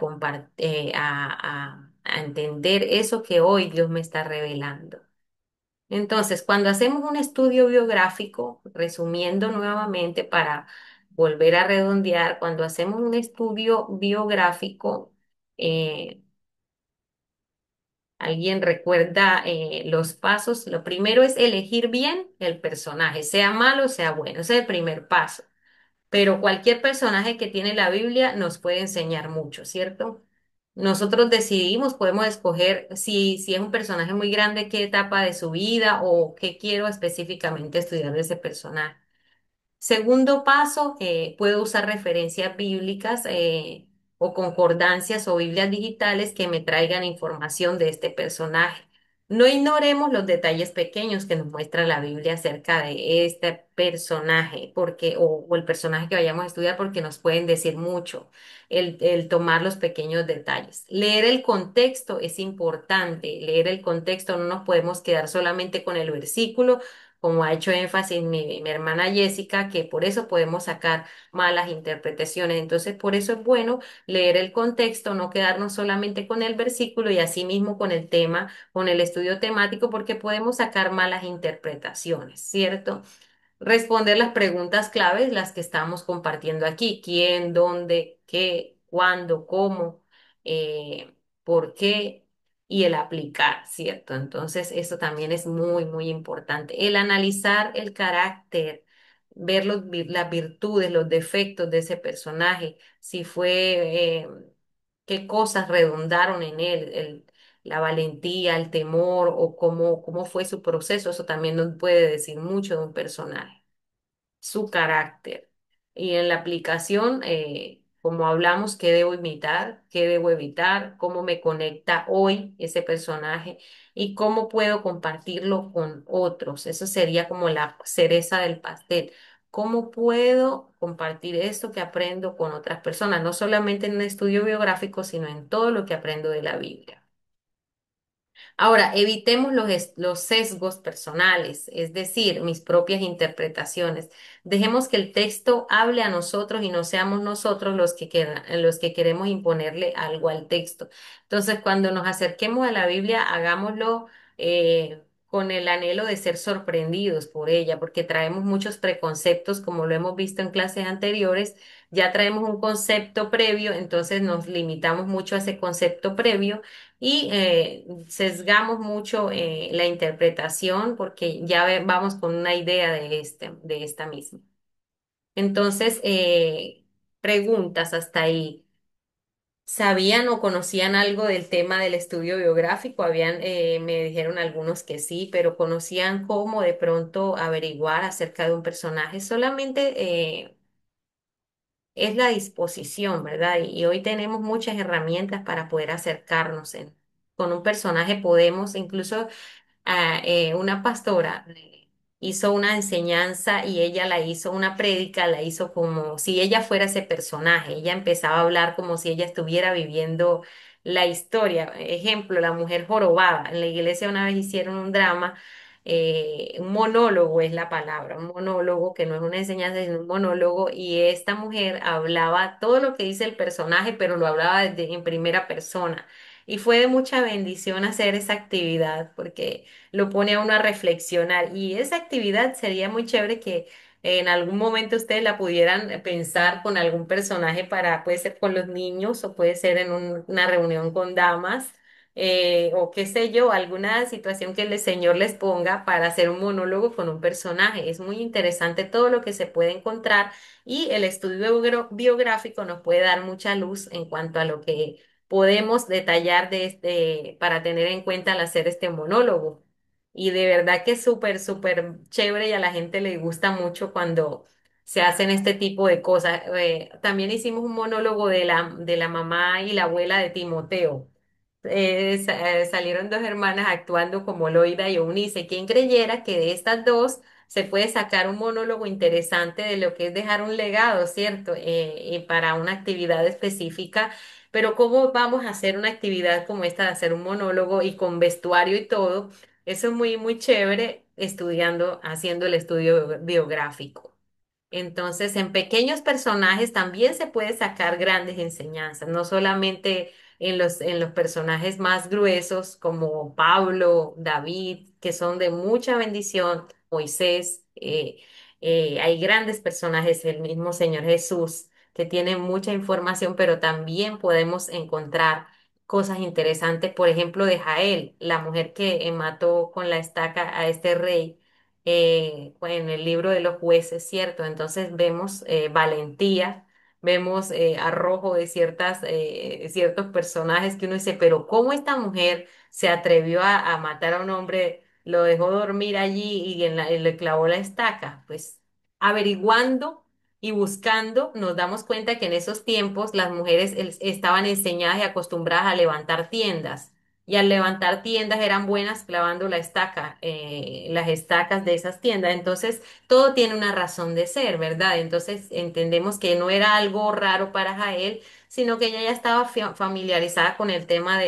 a entender eso que hoy Dios me está revelando? Entonces, cuando hacemos un estudio biográfico, resumiendo nuevamente para volver a redondear, cuando hacemos un estudio biográfico, eh, ¿alguien recuerda los pasos? Lo primero es elegir bien el personaje, sea malo o sea bueno. Ese es el primer paso. Pero cualquier personaje que tiene la Biblia nos puede enseñar mucho, ¿cierto? Nosotros decidimos, podemos escoger si es un personaje muy grande, qué etapa de su vida o qué quiero específicamente estudiar de ese personaje. Segundo paso, puedo usar referencias bíblicas o concordancias o Biblias digitales que me traigan información de este personaje. No ignoremos los detalles pequeños que nos muestra la Biblia acerca de este personaje, o el personaje que vayamos a estudiar, porque nos pueden decir mucho. El tomar los pequeños detalles. Leer el contexto es importante. Leer el contexto, no nos podemos quedar solamente con el versículo como ha hecho énfasis mi hermana Jessica, que por eso podemos sacar malas interpretaciones. Entonces, por eso es bueno leer el contexto, no quedarnos solamente con el versículo y asimismo con el tema, con el estudio temático, porque podemos sacar malas interpretaciones, ¿cierto? Responder las preguntas claves, las que estamos compartiendo aquí: quién, dónde, qué, cuándo, cómo, por qué, y el aplicar, ¿cierto? Entonces, eso también es muy, muy importante. El analizar el carácter, ver las virtudes, los defectos de ese personaje, si fue, qué cosas redundaron en él, la valentía, el temor, o cómo fue su proceso. Eso también nos puede decir mucho de un personaje, su carácter. Y en la aplicación, como hablamos, qué debo imitar, qué debo evitar, cómo me conecta hoy ese personaje y cómo puedo compartirlo con otros. Eso sería como la cereza del pastel. ¿Cómo puedo compartir esto que aprendo con otras personas? No solamente en un estudio biográfico, sino en todo lo que aprendo de la Biblia. Ahora, evitemos los sesgos personales, es decir, mis propias interpretaciones. Dejemos que el texto hable a nosotros y no seamos nosotros los que queremos imponerle algo al texto. Entonces, cuando nos acerquemos a la Biblia, hagámoslo con el anhelo de ser sorprendidos por ella, porque traemos muchos preconceptos, como lo hemos visto en clases anteriores. Ya traemos un concepto previo, entonces nos limitamos mucho a ese concepto previo y sesgamos mucho la interpretación, porque ya vamos con una idea de esta misma. Entonces, preguntas hasta ahí. ¿Sabían o conocían algo del tema del estudio biográfico? Me dijeron algunos que sí, pero ¿conocían cómo de pronto averiguar acerca de un personaje? Solamente es la disposición, ¿verdad? Y hoy tenemos muchas herramientas para poder acercarnos. Con un personaje podemos incluso, una pastora hizo una enseñanza y ella la hizo, una prédica, la hizo como si ella fuera ese personaje. Ella empezaba a hablar como si ella estuviera viviendo la historia. Ejemplo, la mujer jorobada. En la iglesia una vez hicieron un drama, un monólogo es la palabra, un monólogo que no es una enseñanza, sino un monólogo, y esta mujer hablaba todo lo que dice el personaje, pero lo hablaba en primera persona. Y fue de mucha bendición hacer esa actividad porque lo pone a uno a reflexionar. Y esa actividad sería muy chévere que en algún momento ustedes la pudieran pensar con algún personaje, para, puede ser con los niños o puede ser en una reunión con damas, o qué sé yo, alguna situación que el Señor les ponga para hacer un monólogo con un personaje. Es muy interesante todo lo que se puede encontrar, y el estudio biográfico nos puede dar mucha luz en cuanto a lo que podemos detallar de para tener en cuenta al hacer este monólogo. Y de verdad que es súper, súper chévere, y a la gente le gusta mucho cuando se hacen este tipo de cosas. También hicimos un monólogo de la mamá y la abuela de Timoteo. Salieron dos hermanas actuando como Loida y Eunice. ¿Quién creyera que de estas dos se puede sacar un monólogo interesante de lo que es dejar un legado, ¿cierto? Y para una actividad específica. Pero ¿cómo vamos a hacer una actividad como esta de hacer un monólogo y con vestuario y todo? Eso es muy, muy chévere estudiando, haciendo el estudio biográfico. Entonces, en pequeños personajes también se puede sacar grandes enseñanzas, no solamente en los personajes más gruesos como Pablo, David, que son de mucha bendición, Moisés. Hay grandes personajes, el mismo Señor Jesús, que tiene mucha información, pero también podemos encontrar cosas interesantes, por ejemplo, de Jael, la mujer que mató con la estaca a este rey, en el libro de los jueces, ¿cierto? Entonces vemos valentía, vemos arrojo de ciertos personajes, que uno dice, pero ¿cómo esta mujer se atrevió a matar a un hombre, lo dejó dormir allí y y le clavó la estaca? Pues averiguando y buscando, nos damos cuenta que en esos tiempos las mujeres estaban enseñadas y acostumbradas a levantar tiendas, y al levantar tiendas eran buenas clavando la estaca, las estacas de esas tiendas. Entonces, todo tiene una razón de ser, ¿verdad? Entonces, entendemos que no era algo raro para Jael, sino que ella ya estaba familiarizada con el tema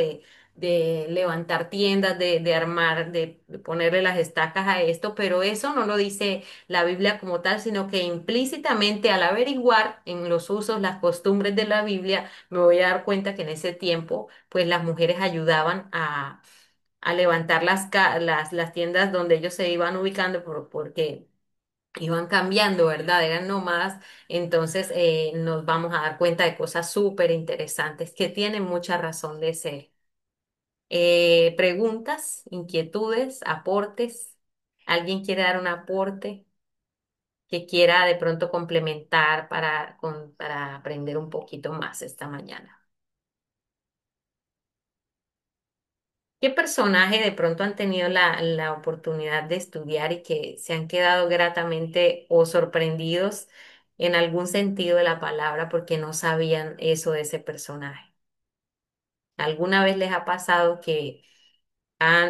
de levantar tiendas, de armar, de ponerle las estacas a esto, pero eso no lo dice la Biblia como tal, sino que implícitamente al averiguar en los usos, las costumbres de la Biblia, me voy a dar cuenta que en ese tiempo, pues las mujeres ayudaban a levantar las tiendas donde ellos se iban ubicando porque iban cambiando, ¿verdad? Eran nómadas, entonces nos vamos a dar cuenta de cosas súper interesantes que tienen mucha razón de ser. Preguntas, inquietudes, aportes. ¿Alguien quiere dar un aporte que quiera de pronto complementar para aprender un poquito más esta mañana? ¿Qué personaje de pronto han tenido la oportunidad de estudiar y que se han quedado gratamente o sorprendidos en algún sentido de la palabra porque no sabían eso de ese personaje? ¿Alguna vez les ha pasado que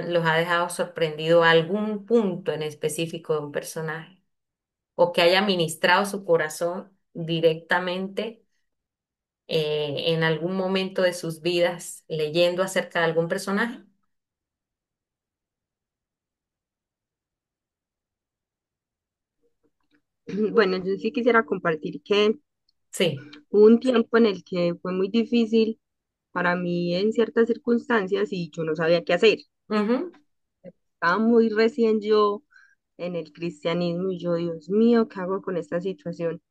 los ha dejado sorprendido algún punto en específico de un personaje o que haya ministrado su corazón directamente en algún momento de sus vidas leyendo acerca de algún personaje? Bueno, yo sí quisiera compartir que Sí. hubo un tiempo en el que fue muy difícil para mí en ciertas circunstancias y yo no sabía qué hacer. Ujú. Estaba muy recién yo en el cristianismo y yo, Dios mío, ¿qué hago con esta situación?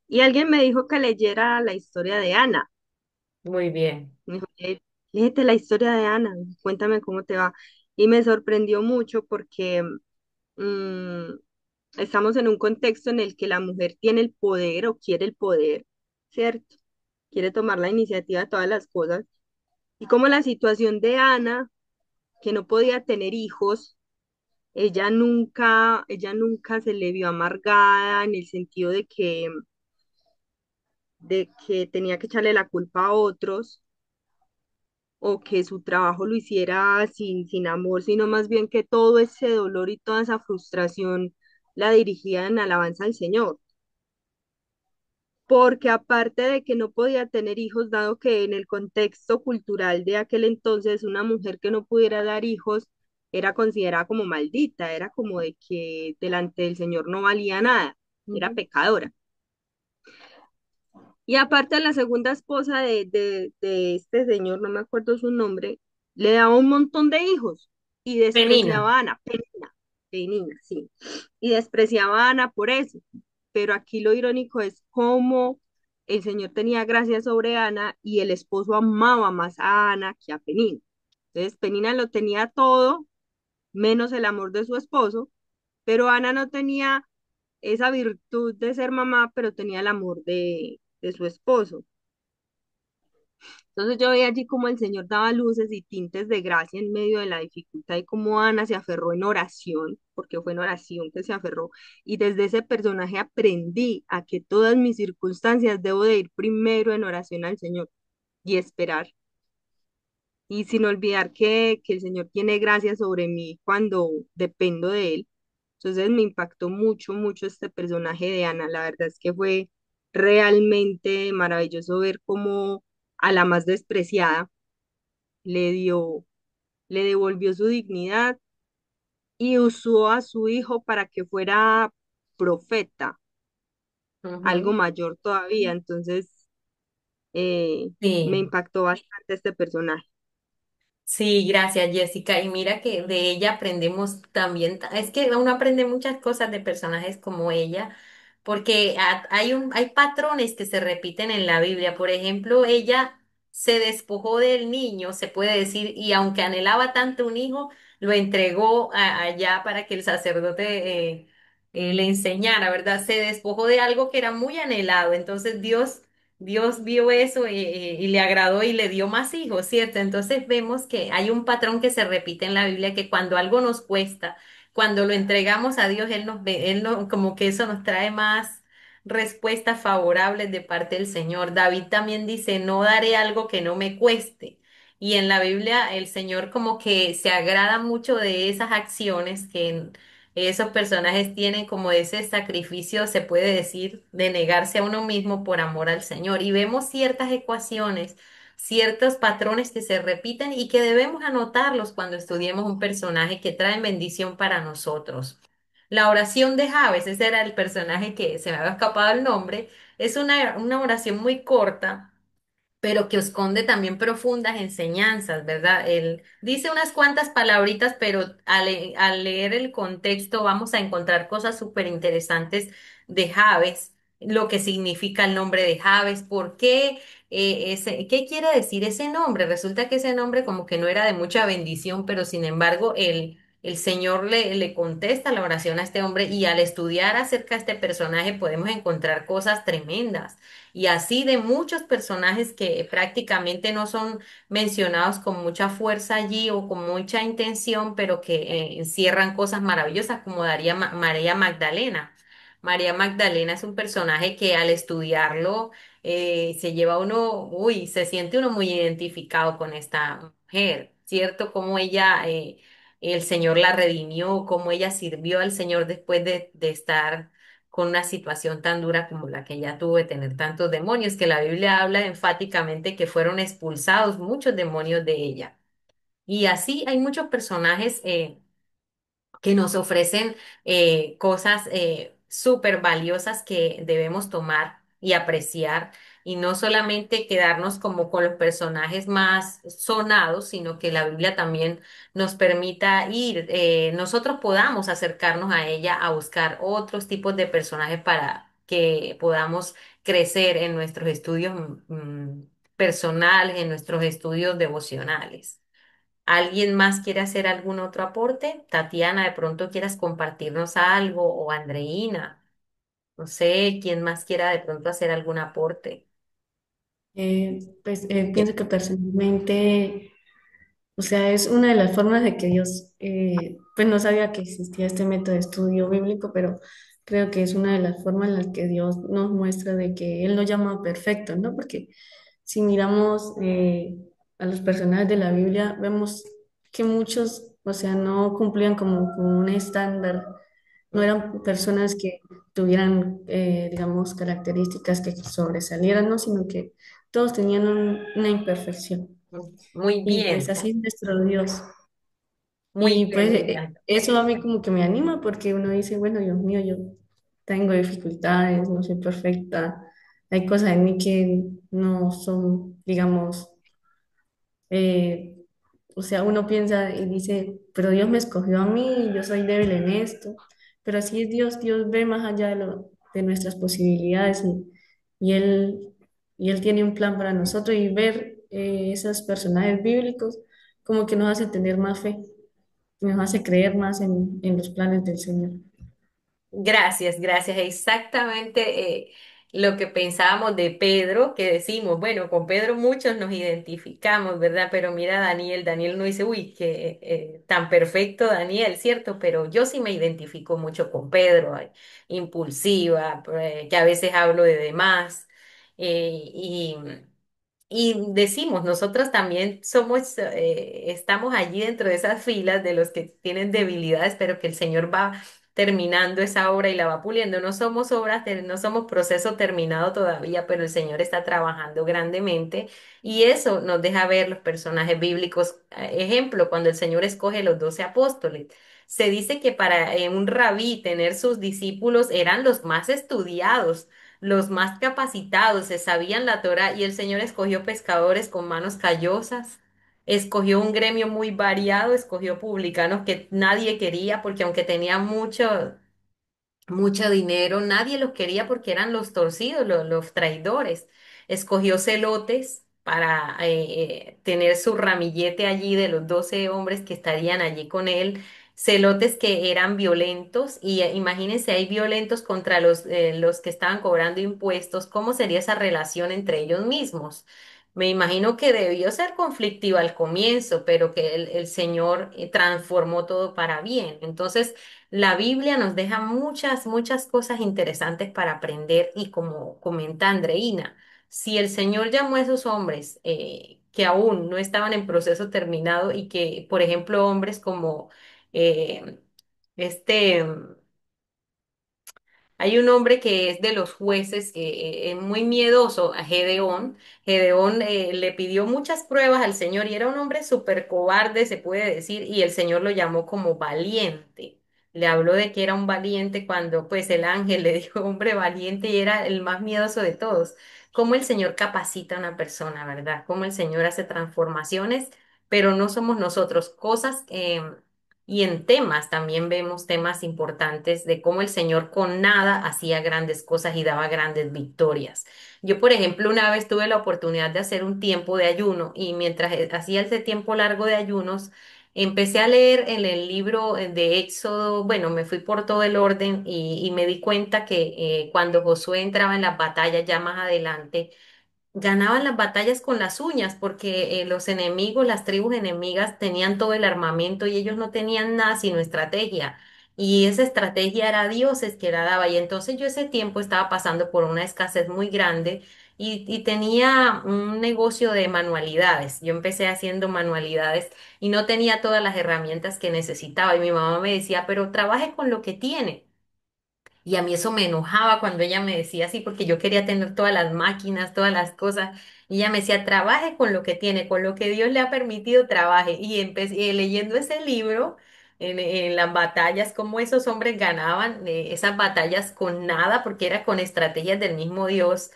Y alguien me dijo que leyera la historia de Ana. Muy bien. Me dijo, Léete la historia de Ana, cuéntame cómo te va". Y me sorprendió mucho porque mm, estamos en un contexto en el que la mujer tiene el poder o quiere el poder, ¿cierto? Quiere tomar la iniciativa de todas las cosas. Y como la situación de Ana, que no podía tener hijos, ella nunca se le vio amargada en el sentido de que tenía que echarle la culpa a otros o que su trabajo lo hiciera sin amor, sino más bien que todo ese dolor y toda esa frustración la dirigía en alabanza al Señor. Porque aparte de que no podía tener hijos, dado que en el contexto cultural de aquel entonces una mujer que no pudiera dar hijos era considerada como maldita, era como de que delante del Señor no valía nada, era Ujú. pecadora. Y aparte la segunda esposa de este señor, no me acuerdo su nombre, le daba un montón de hijos y Penina. despreciaba a Ana, Penina, Penina, sí, y despreciaba a Ana por eso. Pero aquí lo irónico es cómo el señor tenía gracia sobre Ana y el esposo amaba más a Ana que a Penina. Entonces Penina lo tenía todo, menos el amor de su esposo, pero Ana no tenía esa virtud de ser mamá, pero tenía el amor de su esposo. Entonces yo veía allí como el Señor daba luces y tintes de gracia en medio de la dificultad y cómo Ana se aferró en oración, porque fue en oración que se aferró. Y desde ese personaje aprendí a que todas mis circunstancias debo de ir primero en oración al Señor y esperar. Y sin olvidar que el Señor tiene gracia sobre mí cuando dependo de Él. Entonces me impactó mucho, mucho este personaje de Ana. La verdad es que fue realmente maravilloso ver cómo a la más despreciada le dio, le devolvió su dignidad y usó a su hijo para que fuera profeta, algo Ujú. mayor todavía. Entonces me Sí. impactó bastante este personaje. Sí, gracias Jessica. Y mira que de ella aprendemos también, es que uno aprende muchas cosas de personajes como ella, porque hay patrones que se repiten en la Biblia. Por ejemplo, ella se despojó del niño, se puede decir, y aunque anhelaba tanto un hijo, lo entregó allá para que el sacerdote le enseñara, ¿verdad? Se despojó de algo que era muy anhelado. Entonces Dios vio eso y le agradó y le dio más hijos, ¿cierto? Entonces vemos que hay un patrón que se repite en la Biblia, que cuando algo nos cuesta, cuando lo entregamos a Dios, Él nos ve, como que eso nos trae más respuestas favorables de parte del Señor. David también dice, no daré algo que no me cueste. Y en la Biblia el Señor como que se agrada mucho de esas acciones que esos personajes tienen como ese sacrificio, se puede decir, de negarse a uno mismo por amor al Señor. Y vemos ciertas ecuaciones ciertos patrones que se repiten y que debemos anotarlos cuando estudiemos un personaje que trae bendición para nosotros. La oración de Javes, ese era el personaje que se me había escapado el nombre, es una oración muy corta pero que esconde también profundas enseñanzas, ¿verdad? Él dice unas cuantas palabritas, pero al leer el contexto vamos a encontrar cosas súper interesantes de Javes, lo que significa el nombre de Javes, por qué, qué quiere decir ese nombre. Resulta que ese nombre como que no era de mucha bendición, pero sin embargo el Señor le contesta la oración a este hombre y al estudiar acerca de este personaje podemos encontrar cosas tremendas. Y así de muchos personajes que prácticamente no son mencionados con mucha fuerza allí o con mucha intención, pero que encierran cosas maravillosas, como María Magdalena. María Magdalena es un personaje que al estudiarlo se lleva uno, uy, se siente uno muy identificado con esta mujer, ¿cierto? Cómo ella, el Señor la redimió, cómo ella sirvió al Señor después de estar con una situación tan dura como la que ella tuvo de tener tantos demonios, que la Biblia habla enfáticamente que fueron expulsados muchos demonios de ella. Y así hay muchos personajes que nos ofrecen cosas súper valiosas que debemos tomar y apreciar y no solamente quedarnos como con los personajes más sonados, sino que la Biblia también nos permita ir, nosotros podamos acercarnos a ella a buscar otros tipos de personajes para que podamos crecer en nuestros estudios personales, en nuestros estudios devocionales. ¿Alguien más quiere hacer algún otro aporte? Tatiana, de pronto quieras compartirnos algo o Andreina, no sé, quién más quiera de pronto hacer algún aporte. Pienso que personalmente, o sea, es una de las formas de que Dios, pues no sabía que existía este método de estudio bíblico, pero creo que es una de las formas en las que Dios nos muestra de que Él nos llama perfectos, ¿no? Porque si miramos a los personajes de la Biblia, vemos que muchos, o sea, no cumplían como con un estándar, no eran personas que tuvieran, digamos, características que sobresalieran, ¿no? Sino que todos tenían una imperfección. Muy Y pues bien, así es nuestro Dios. muy Y bien, pues me encanta. eso a mí como que me anima porque uno dice, bueno, Dios mío, yo tengo dificultades, no soy perfecta, hay cosas en mí que no son, digamos, eh, o sea, uno piensa y dice, pero Dios me escogió a mí, yo soy débil en esto, pero así es Dios, Dios ve más allá de nuestras posibilidades y Él, y Él tiene un plan para nosotros y ver esos personajes bíblicos como que nos hace tener más fe, nos hace creer más en los planes del Señor. Gracias, gracias. Exactamente lo que pensábamos de Pedro, que decimos, bueno, con Pedro muchos nos identificamos, ¿verdad? Pero mira, Daniel no dice, uy, que tan perfecto Daniel, ¿cierto? Pero yo sí me identifico mucho con Pedro, impulsiva, que a veces hablo de demás. Y y decimos, nosotros también somos, estamos allí dentro de esas filas de los que tienen debilidades, pero que el Señor va terminando esa obra y la va puliendo. No somos no somos proceso terminado todavía, pero el Señor está trabajando grandemente y eso nos deja ver los personajes bíblicos. Ejemplo, cuando el Señor escoge los 12 apóstoles. Se dice que para un rabí tener sus discípulos eran los más estudiados, los más capacitados, se sabían la Torá y el Señor escogió pescadores con manos callosas, escogió un gremio muy variado, escogió publicanos que nadie quería porque aunque tenían mucho dinero, nadie los quería porque eran los torcidos, los traidores. Escogió celotes para tener su ramillete allí de los 12 hombres que estarían allí con él. Celotes que eran violentos y imagínense, hay violentos contra los que estaban cobrando impuestos. ¿Cómo sería esa relación entre ellos mismos? Me imagino que debió ser conflictiva al comienzo, pero que el Señor transformó todo para bien. Entonces, la Biblia nos deja muchas, muchas cosas interesantes para aprender y como comenta Andreina, si el Señor llamó a esos hombres que aún no estaban en proceso terminado y que, por ejemplo, hombres como eh, este Hay un hombre que es de los jueces, que es muy miedoso, a Gedeón. Gedeón le pidió muchas pruebas al Señor y era un hombre súper cobarde, se puede decir, y el Señor lo llamó como valiente. Le habló de que era un valiente cuando pues el ángel le dijo hombre valiente y era el más miedoso de todos. Cómo el Señor capacita a una persona, ¿verdad? Cómo el Señor hace transformaciones, pero no somos nosotros. Cosas y en temas también vemos temas importantes de cómo el Señor con nada hacía grandes cosas y daba grandes victorias. Yo, por ejemplo, una vez tuve la oportunidad de hacer un tiempo de ayuno y mientras hacía ese tiempo largo de ayunos, empecé a leer en el libro de Éxodo, bueno, me fui por todo el orden y me di cuenta que cuando Josué entraba en las batallas ya más adelante, ganaban las batallas con las uñas porque los enemigos, las tribus enemigas tenían todo el armamento y ellos no tenían nada sino estrategia. Y esa estrategia era dioses que la daba. Y entonces yo ese tiempo estaba pasando por una escasez muy grande y tenía un negocio de manualidades. Yo empecé haciendo manualidades y no tenía todas las herramientas que necesitaba. Y mi mamá me decía, pero trabaje con lo que tiene. Y a mí eso me enojaba cuando ella me decía así, porque yo quería tener todas las máquinas, todas las cosas. Y ella me decía, trabaje con lo que tiene, con lo que Dios le ha permitido, trabaje. Y empecé leyendo ese libro en las batallas, cómo esos hombres ganaban esas batallas con nada, porque era con estrategias del mismo Dios.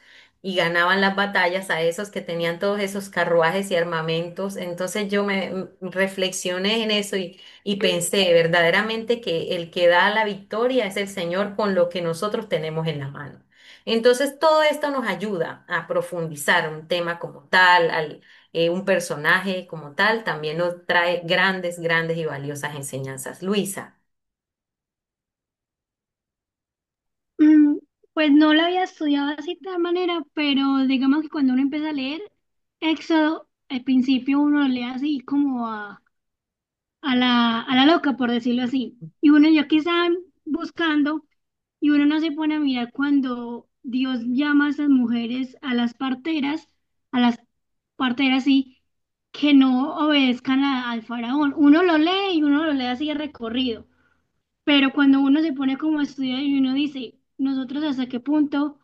Y ganaban las batallas a esos que tenían todos esos carruajes y armamentos. Entonces yo me reflexioné en eso y pensé verdaderamente que el que da la victoria es el Señor con lo que nosotros tenemos en la mano. Entonces, todo esto nos ayuda a profundizar un tema como tal, un personaje como tal, también nos trae grandes, grandes y valiosas enseñanzas. Luisa. Mm, Pues no la había estudiado así de tal manera, pero digamos que cuando uno empieza a leer Éxodo, al principio uno lo lee así como a la loca, por decirlo así. Y uno ya que está buscando y uno no se pone a mirar cuando Dios llama a esas mujeres, a las parteras, sí, que no obedezcan al faraón. Uno lo lee y uno lo lee así de recorrido. Pero cuando uno se pone como a estudiar y uno dice, nosotros hasta qué punto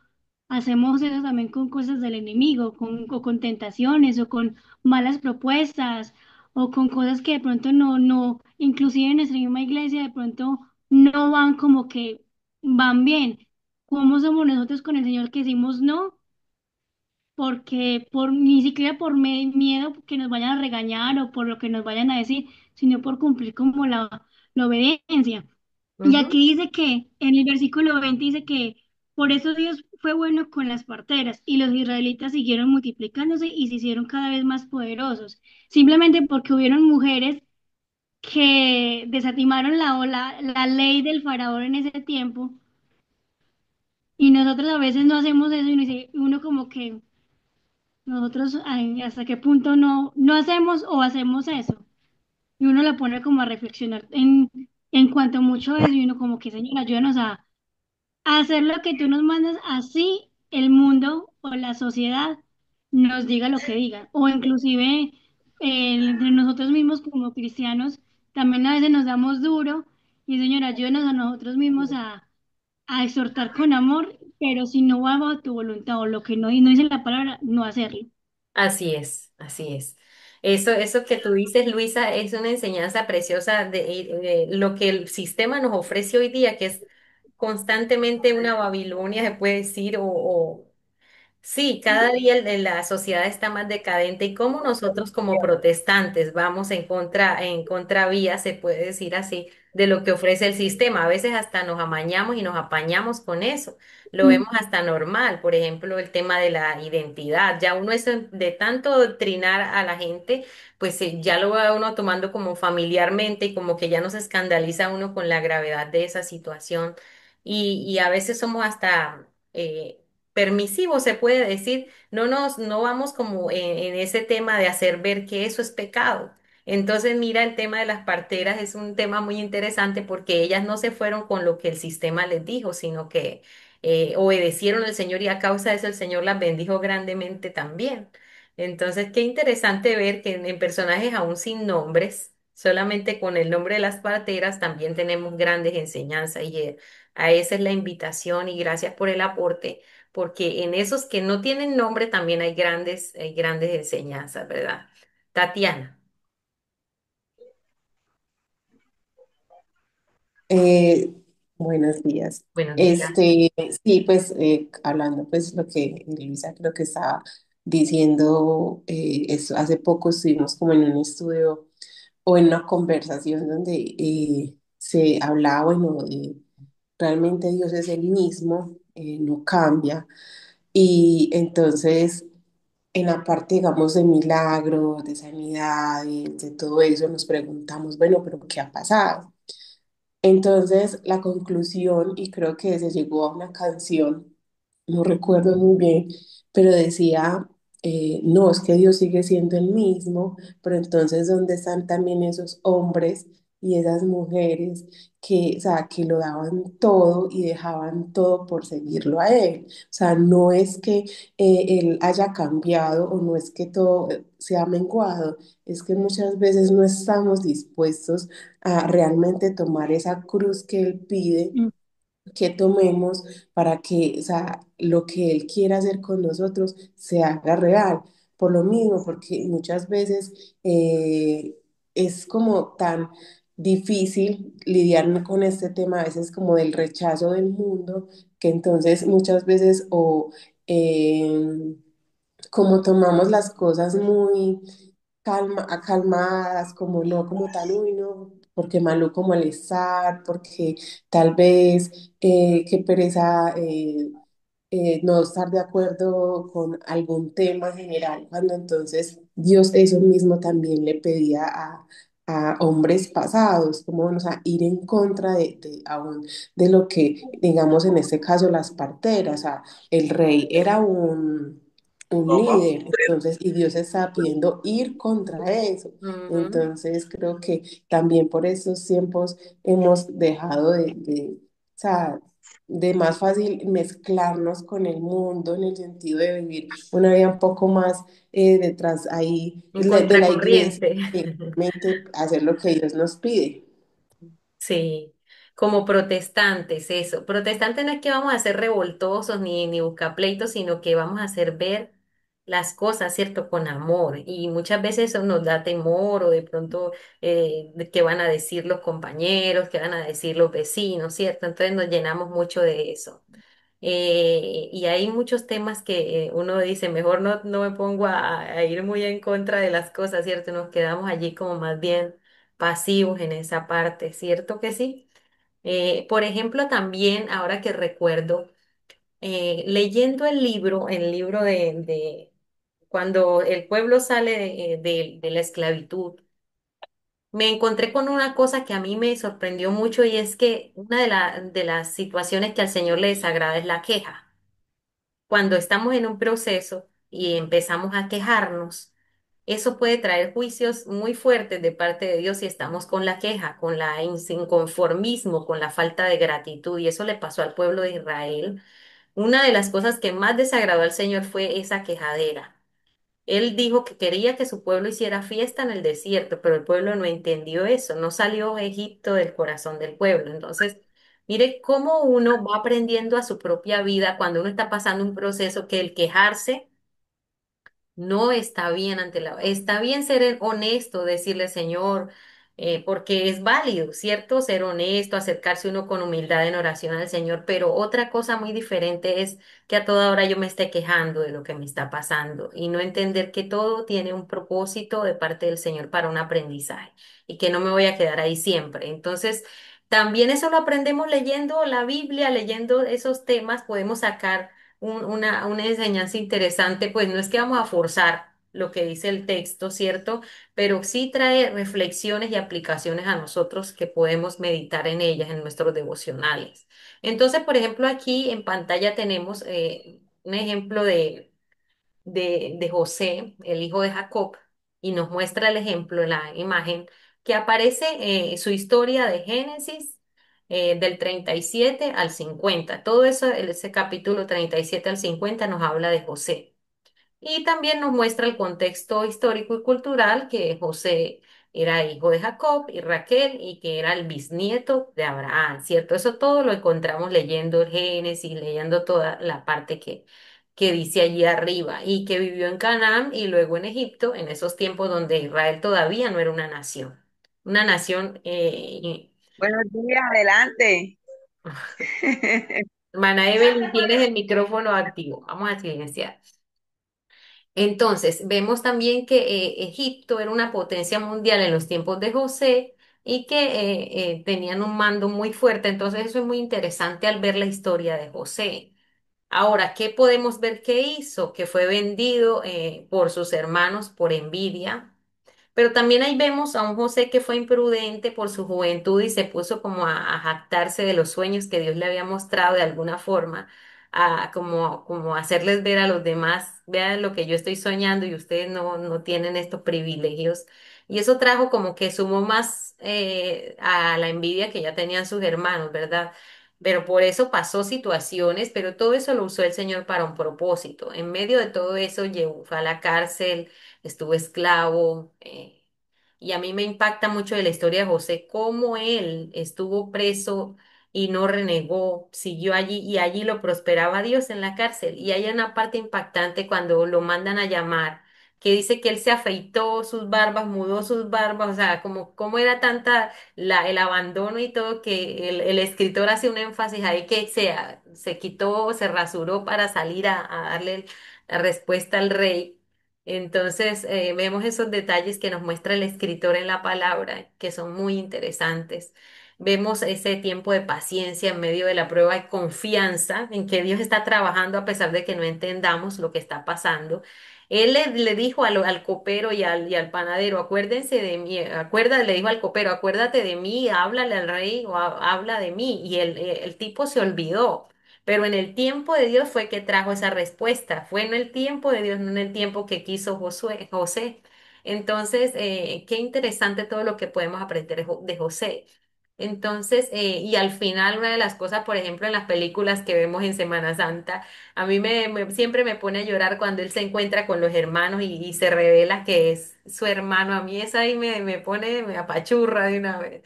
hacemos eso también con cosas del enemigo, o con tentaciones, o con malas propuestas, o con cosas que de pronto inclusive en nuestra misma iglesia de pronto no van como que van bien. ¿Cómo somos nosotros con el Señor que decimos no? Porque ni siquiera por miedo que nos vayan a regañar o por lo que nos vayan a decir, sino por cumplir como la obediencia. Y Ujú. aquí dice que, en el versículo 20 dice que por eso Dios fue bueno con las parteras y los israelitas siguieron multiplicándose y se hicieron cada vez más poderosos, simplemente porque hubieron mujeres que desatimaron la ley del faraón en ese tiempo y nosotros a veces no hacemos eso y uno como que nosotros ay, hasta qué punto no hacemos o hacemos eso. Y uno lo pone como a reflexionar en cuanto mucho a eso y uno como que Señor, ayúdanos a hacer lo que tú nos mandas, así el mundo o la sociedad nos diga lo que diga. O inclusive entre nosotros mismos como cristianos, también a veces nos damos duro y Señor, ayúdanos a nosotros mismos a exhortar con amor, pero si no va bajo tu voluntad o lo que no dice la palabra, no hacerlo. Así es, así es. Eso que tú dices, Luisa, es una enseñanza preciosa de lo que el sistema nos ofrece hoy día, que es constantemente una Babilonia, se puede decir, sí, cada día la sociedad está más decadente y como nosotros como protestantes vamos en contravía, se puede decir así, de lo que ofrece el sistema. A veces hasta nos amañamos y nos apañamos con eso. Lo vemos hasta normal. Por ejemplo, el tema de la identidad. Ya uno eso de tanto doctrinar a la gente, pues ya lo va uno tomando como familiarmente y como que ya no se escandaliza uno con la gravedad de esa situación. Y a veces somos hasta permisivo, se puede decir, no vamos como en ese tema de hacer ver que eso es pecado. Entonces, mira, el tema de las parteras es un tema muy interesante porque ellas no se fueron con lo que el sistema les dijo, sino que obedecieron al Señor y a causa de eso el Señor las bendijo grandemente también. Entonces, qué interesante ver que en personajes aún sin nombres, Solamente con el nombre de las parteras también tenemos grandes enseñanzas y a esa es la invitación y gracias por el aporte, porque en esos que no tienen nombre también hay grandes enseñanzas, ¿verdad? Tatiana, Eh, Buenos días. buenos días. Sí, pues hablando pues lo que Luisa creo que estaba diciendo, hace poco estuvimos como en un estudio o en una conversación donde se hablaba, bueno, realmente Dios es el mismo, no cambia. Y entonces, en la parte, digamos, de milagros, de sanidades, de todo eso, nos preguntamos, bueno, pero ¿qué ha pasado? Entonces, la conclusión, y creo que se llegó a una canción, no recuerdo muy bien, pero decía, no, es que Dios sigue siendo el mismo, pero entonces, ¿dónde están también esos hombres y esas mujeres que, o sea, que lo daban todo y dejaban todo por seguirlo a Él? O sea, no es que Él haya cambiado o no es que todo se ha menguado, es que muchas veces no estamos dispuestos a realmente tomar esa cruz que Él pide Mm, que tomemos para que, o sea, lo que Él quiera hacer con nosotros se haga real. Por lo mismo, porque muchas veces es como tan difícil lidiar con este tema, a veces como del rechazo del mundo, que entonces muchas veces o como tomamos las cosas muy calmadas, como no, como tal, uy, no, porque maluco molestar, porque tal vez qué pereza no estar de acuerdo con algún tema general, cuando entonces Dios eso mismo también le pedía a hombres pasados, como, o sea, ir en contra aún de lo que, digamos, en este caso, las parteras, o sea, el rey era un líder, entonces, y Dios está pidiendo ir contra eso. Ujú. Entonces, creo que también por estos tiempos hemos dejado o sea, de más fácil mezclarnos con el mundo en el sentido de vivir una vida un poco más detrás ahí En de la iglesia contracorriente. y realmente hacer lo que Dios nos pide. Sí, como protestantes, eso. Protestantes no es que vamos a ser revoltosos ni buscapleitos, sino que vamos a hacer ver las cosas, ¿cierto? Con amor. Y muchas veces eso nos da temor o de pronto de qué van a decir los compañeros, qué van a decir los vecinos, ¿cierto? Entonces nos llenamos mucho de eso. Y hay muchos temas que uno dice, mejor no me pongo a ir muy en contra de las cosas, ¿cierto? Nos quedamos allí como más bien pasivos en esa parte, ¿cierto que sí? Por ejemplo, también, ahora que recuerdo, leyendo el libro de cuando el pueblo sale de la esclavitud, me encontré con una cosa que a mí me sorprendió mucho y es que una de las situaciones que al Señor le desagrada es la queja. Cuando estamos en un proceso y empezamos a quejarnos, eso puede traer juicios muy fuertes de parte de Dios si estamos con la queja, con la inconformismo, con la falta de gratitud. Y eso le pasó al pueblo de Israel. Una de las cosas que más desagradó al Señor fue esa quejadera. Él dijo que quería que su pueblo hiciera fiesta en el desierto, pero el pueblo no entendió eso, no salió Egipto del corazón del pueblo. Entonces, mire cómo uno va aprendiendo a su propia vida cuando uno está pasando un proceso que el quejarse no está bien ante la... Está bien ser honesto, decirle, Señor, porque es válido, ¿cierto? Ser honesto, acercarse uno con humildad en oración al Señor, pero otra cosa muy diferente es que a toda hora yo me esté quejando de lo que me está pasando y no entender que todo tiene un propósito de parte del Señor para un aprendizaje y que no me voy a quedar ahí siempre. Entonces, también eso lo aprendemos leyendo la Biblia, leyendo esos temas, podemos sacar una enseñanza interesante, pues no es que vamos a forzar lo que dice el texto, ¿cierto? Pero sí trae reflexiones y aplicaciones a nosotros que podemos meditar en ellas, en nuestros devocionales. Entonces, por ejemplo, aquí en pantalla tenemos un ejemplo de José, el hijo de Jacob, y nos muestra el ejemplo, la imagen, que aparece su historia de Génesis del 37 al 50. Todo eso, ese capítulo 37 al 50 nos habla de José. Y también nos muestra el contexto histórico y cultural que José era hijo de Jacob y Raquel y que era el bisnieto de Abraham, ¿cierto? Eso todo lo encontramos leyendo el Génesis, leyendo toda la parte que dice allí arriba y que vivió en Canaán y luego en Egipto, en esos tiempos donde Israel todavía no era una nación. Una nación, Buenos días, adelante. Hermana Evelyn, tienes el micrófono activo. Vamos a silenciar. Entonces, vemos también que Egipto era una potencia mundial en los tiempos de José y que tenían un mando muy fuerte. Entonces, eso es muy interesante al ver la historia de José. Ahora, ¿qué podemos ver que hizo? Que fue vendido por sus hermanos por envidia, pero también ahí vemos a un José que fue imprudente por su juventud y se puso como a jactarse de los sueños que Dios le había mostrado de alguna forma, a como hacerles ver a los demás, vean lo que yo estoy soñando y ustedes no tienen estos privilegios. Y eso trajo como que sumó más a la envidia que ya tenían sus hermanos, ¿verdad? Pero por eso pasó situaciones, pero todo eso lo usó el Señor para un propósito. En medio de todo eso fue a la cárcel, estuvo esclavo. Y a mí me impacta mucho de la historia de José, cómo él estuvo preso y no renegó, siguió allí y allí lo prosperaba Dios en la cárcel. Y hay una parte impactante cuando lo mandan a llamar, que dice que él se afeitó sus barbas, mudó sus barbas, o sea, como era tanta el abandono y todo, que el escritor hace un énfasis ahí que se quitó, se rasuró para salir a darle la respuesta al rey. Entonces, vemos esos detalles que nos muestra el escritor en la palabra, que son muy interesantes. Vemos ese tiempo de paciencia en medio de la prueba y confianza en que Dios está trabajando a pesar de que no entendamos lo que está pasando. Él le dijo al copero y al panadero, acuérdense de mí, le dijo al copero, acuérdate de mí, háblale al rey o habla de mí. Y el tipo se olvidó. Pero en el tiempo de Dios fue que trajo esa respuesta. Fue en el tiempo de Dios, no en el tiempo que quiso José. Entonces, qué interesante todo lo que podemos aprender de José. Entonces, y al final, una de las cosas, por ejemplo, en las películas que vemos en Semana Santa, a mí siempre me pone a llorar cuando él se encuentra con los hermanos y se revela que es su hermano. A mí esa ahí me apachurra de una vez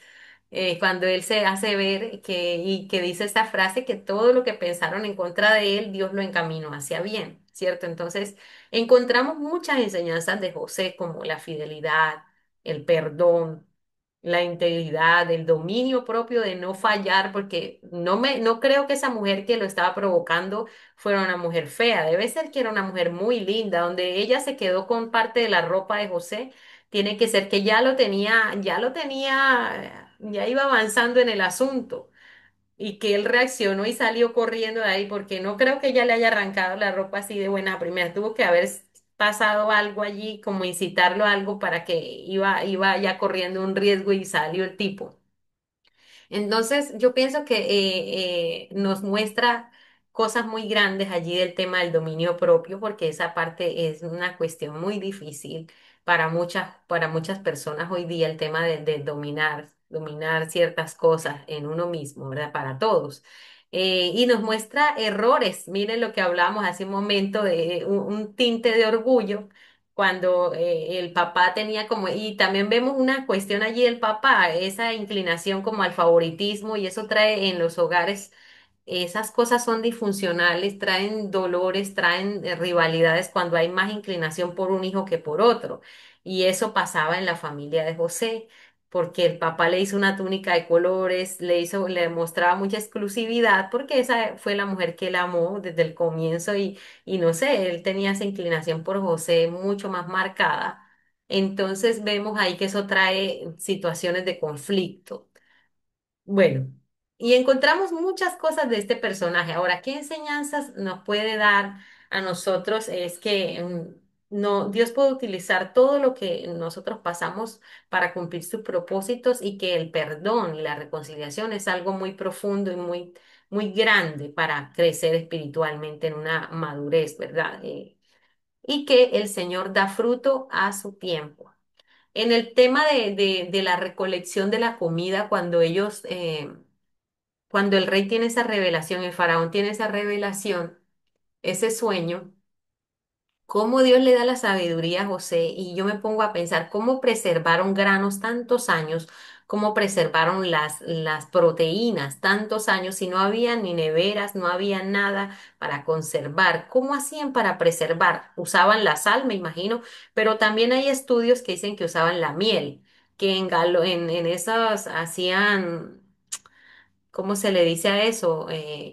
cuando él se hace ver y que dice esta frase que todo lo que pensaron en contra de él, Dios lo encaminó hacia bien, ¿cierto? Entonces, encontramos muchas enseñanzas de José como la fidelidad, el perdón, la integridad, el dominio propio de no fallar, porque no creo que esa mujer que lo estaba provocando fuera una mujer fea, debe ser que era una mujer muy linda, donde ella se quedó con parte de la ropa de José, tiene que ser que ya iba avanzando en el asunto y que él reaccionó y salió corriendo de ahí, porque no creo que ella le haya arrancado la ropa así de buena primera, tuvo que haber pasado algo allí, como incitarlo a algo para que iba ya corriendo un riesgo y salió el tipo. Entonces, yo pienso que nos muestra cosas muy grandes allí del tema del dominio propio, porque esa parte es una cuestión muy difícil para muchas personas hoy día, el tema de dominar ciertas cosas en uno mismo, ¿verdad? Para todos. Y nos muestra errores. Miren lo que hablábamos hace un momento de un tinte de orgullo cuando el papá tenía como, y también vemos una cuestión allí del papá, esa inclinación como al favoritismo, y eso trae en los hogares, esas cosas son disfuncionales, traen dolores, traen rivalidades cuando hay más inclinación por un hijo que por otro. Y eso pasaba en la familia de José, porque el papá le hizo una túnica de colores, le mostraba mucha exclusividad, porque esa fue la mujer que él amó desde el comienzo y no sé, él tenía esa inclinación por José mucho más marcada. Entonces vemos ahí que eso trae situaciones de conflicto. Bueno, y encontramos muchas cosas de este personaje. Ahora, ¿qué enseñanzas nos puede dar a nosotros? Es que no, Dios puede utilizar todo lo que nosotros pasamos para cumplir sus propósitos y que el perdón y la reconciliación es algo muy profundo y muy grande para crecer espiritualmente en una madurez, ¿verdad? Y que el Señor da fruto a su tiempo. En el tema de la recolección de la comida, cuando el rey tiene esa revelación, el faraón tiene esa revelación, ese sueño, cómo Dios le da la sabiduría a José y yo me pongo a pensar cómo preservaron granos tantos años, cómo preservaron las proteínas tantos años si no había ni neveras, no había nada para conservar. ¿Cómo hacían para preservar? Usaban la sal, me imagino, pero también hay estudios que dicen que usaban la miel, que en esas hacían, ¿cómo se le dice a eso?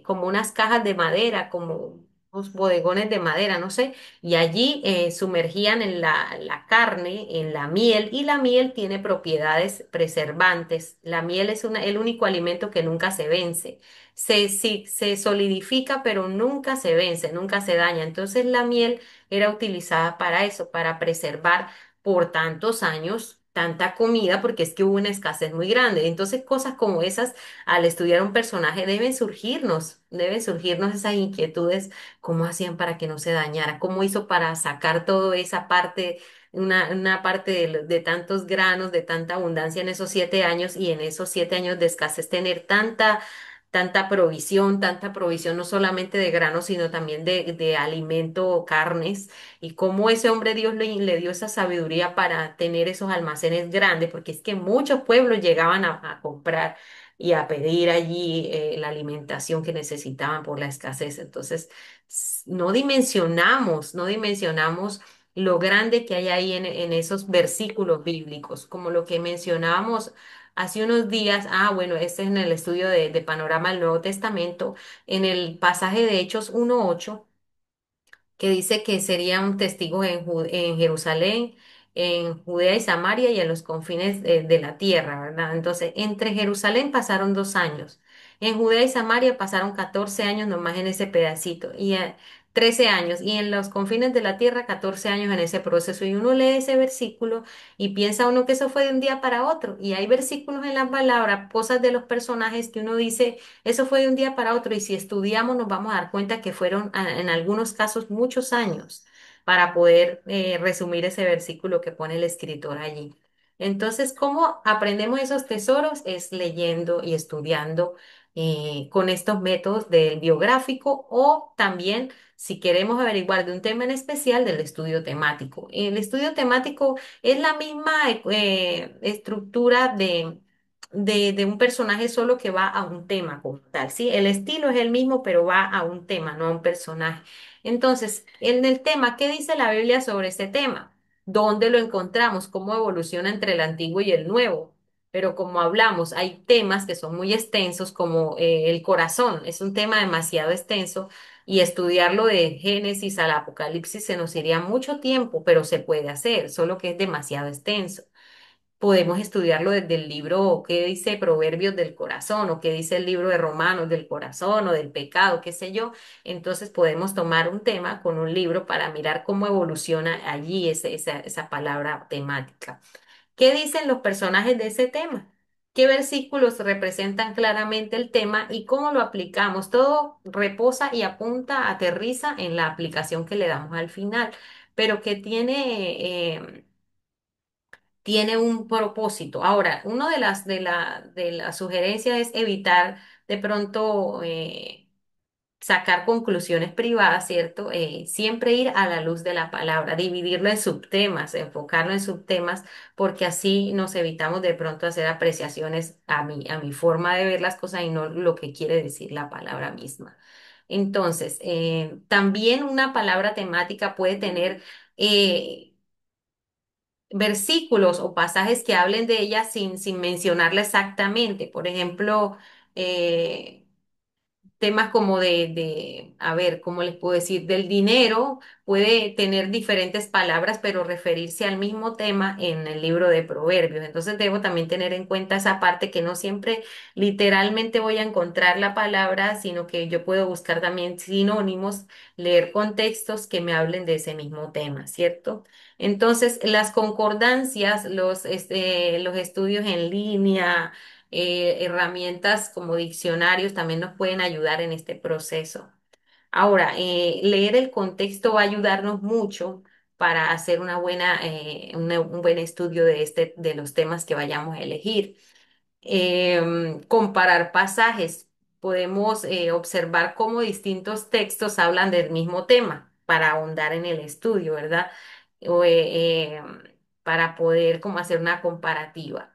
Como unas cajas de madera, como unos bodegones de madera, no sé, y allí sumergían en la carne, en la miel, y la miel tiene propiedades preservantes. La miel es el único alimento que nunca se vence. Sí, se solidifica, pero nunca se vence, nunca se daña. Entonces la miel era utilizada para eso, para preservar por tantos años tanta comida, porque es que hubo una escasez muy grande. Entonces cosas como esas al estudiar un personaje deben surgirnos esas inquietudes, cómo hacían para que no se dañara, cómo hizo para sacar toda esa parte, una parte de tantos granos, de tanta abundancia en esos 7 años y en esos 7 años de escasez tener tanta provisión no solamente de granos, sino también de alimento, carnes, y cómo ese hombre Dios le dio esa sabiduría para tener esos almacenes grandes, porque es que muchos pueblos llegaban a comprar y a pedir allí la alimentación que necesitaban por la escasez. Entonces, no dimensionamos lo grande que hay ahí en esos versículos bíblicos, como lo que mencionábamos hace unos días. Bueno, este es en el estudio de Panorama del Nuevo Testamento, en el pasaje de Hechos 1:8 que dice que serían testigos en Jerusalén, en Judea y Samaria y en los confines de la tierra, ¿verdad? Entonces, entre Jerusalén pasaron 2 años, en Judea y Samaria pasaron 14 años nomás en ese pedacito, y 13 años, y en los confines de la tierra 14 años en ese proceso. Y uno lee ese versículo y piensa uno que eso fue de un día para otro, y hay versículos en la palabra, cosas de los personajes que uno dice, eso fue de un día para otro, y si estudiamos nos vamos a dar cuenta que fueron en algunos casos muchos años para poder resumir ese versículo que pone el escritor allí. Entonces, ¿cómo aprendemos esos tesoros? Es leyendo y estudiando con estos métodos del biográfico, o también, si queremos averiguar de un tema en especial, del estudio temático. El estudio temático es la misma estructura de un personaje, solo que va a un tema como tal, ¿sí? El estilo es el mismo, pero va a un tema, no a un personaje. Entonces, en el tema, ¿qué dice la Biblia sobre ese tema? ¿Dónde lo encontramos? ¿Cómo evoluciona entre el antiguo y el nuevo? Pero como hablamos, hay temas que son muy extensos, como el corazón, es un tema demasiado extenso, y estudiarlo de Génesis al Apocalipsis se nos iría mucho tiempo, pero se puede hacer, solo que es demasiado extenso. Podemos estudiarlo desde el libro que dice Proverbios del corazón, o que dice el libro de Romanos del corazón, o del pecado, qué sé yo. Entonces podemos tomar un tema con un libro para mirar cómo evoluciona allí esa palabra temática. ¿Qué dicen los personajes de ese tema? ¿Qué versículos representan claramente el tema y cómo lo aplicamos? Todo reposa y apunta, aterriza en la aplicación que le damos al final, pero que tiene un propósito. Ahora, una de las sugerencias es evitar de pronto sacar conclusiones privadas, ¿cierto? Siempre ir a la luz de la palabra, dividirlo en subtemas, enfocarlo en subtemas, porque así nos evitamos de pronto hacer apreciaciones a mi forma de ver las cosas y no lo que quiere decir la palabra misma. Entonces, también una palabra temática puede tener versículos o pasajes que hablen de ella sin mencionarla exactamente. Por ejemplo, eh, temas como a ver, ¿cómo les puedo decir? Del dinero puede tener diferentes palabras, pero referirse al mismo tema en el libro de Proverbios. Entonces debo también tener en cuenta esa parte, que no siempre literalmente voy a encontrar la palabra, sino que yo puedo buscar también sinónimos, leer contextos que me hablen de ese mismo tema, ¿cierto? Entonces, las concordancias, los estudios en línea, herramientas como diccionarios también nos pueden ayudar en este proceso. Ahora, leer el contexto va a ayudarnos mucho para hacer un buen estudio de los temas que vayamos a elegir. Comparar pasajes. Podemos observar cómo distintos textos hablan del mismo tema. para ahondar en el estudio, ¿verdad? O, para poder como hacer una comparativa.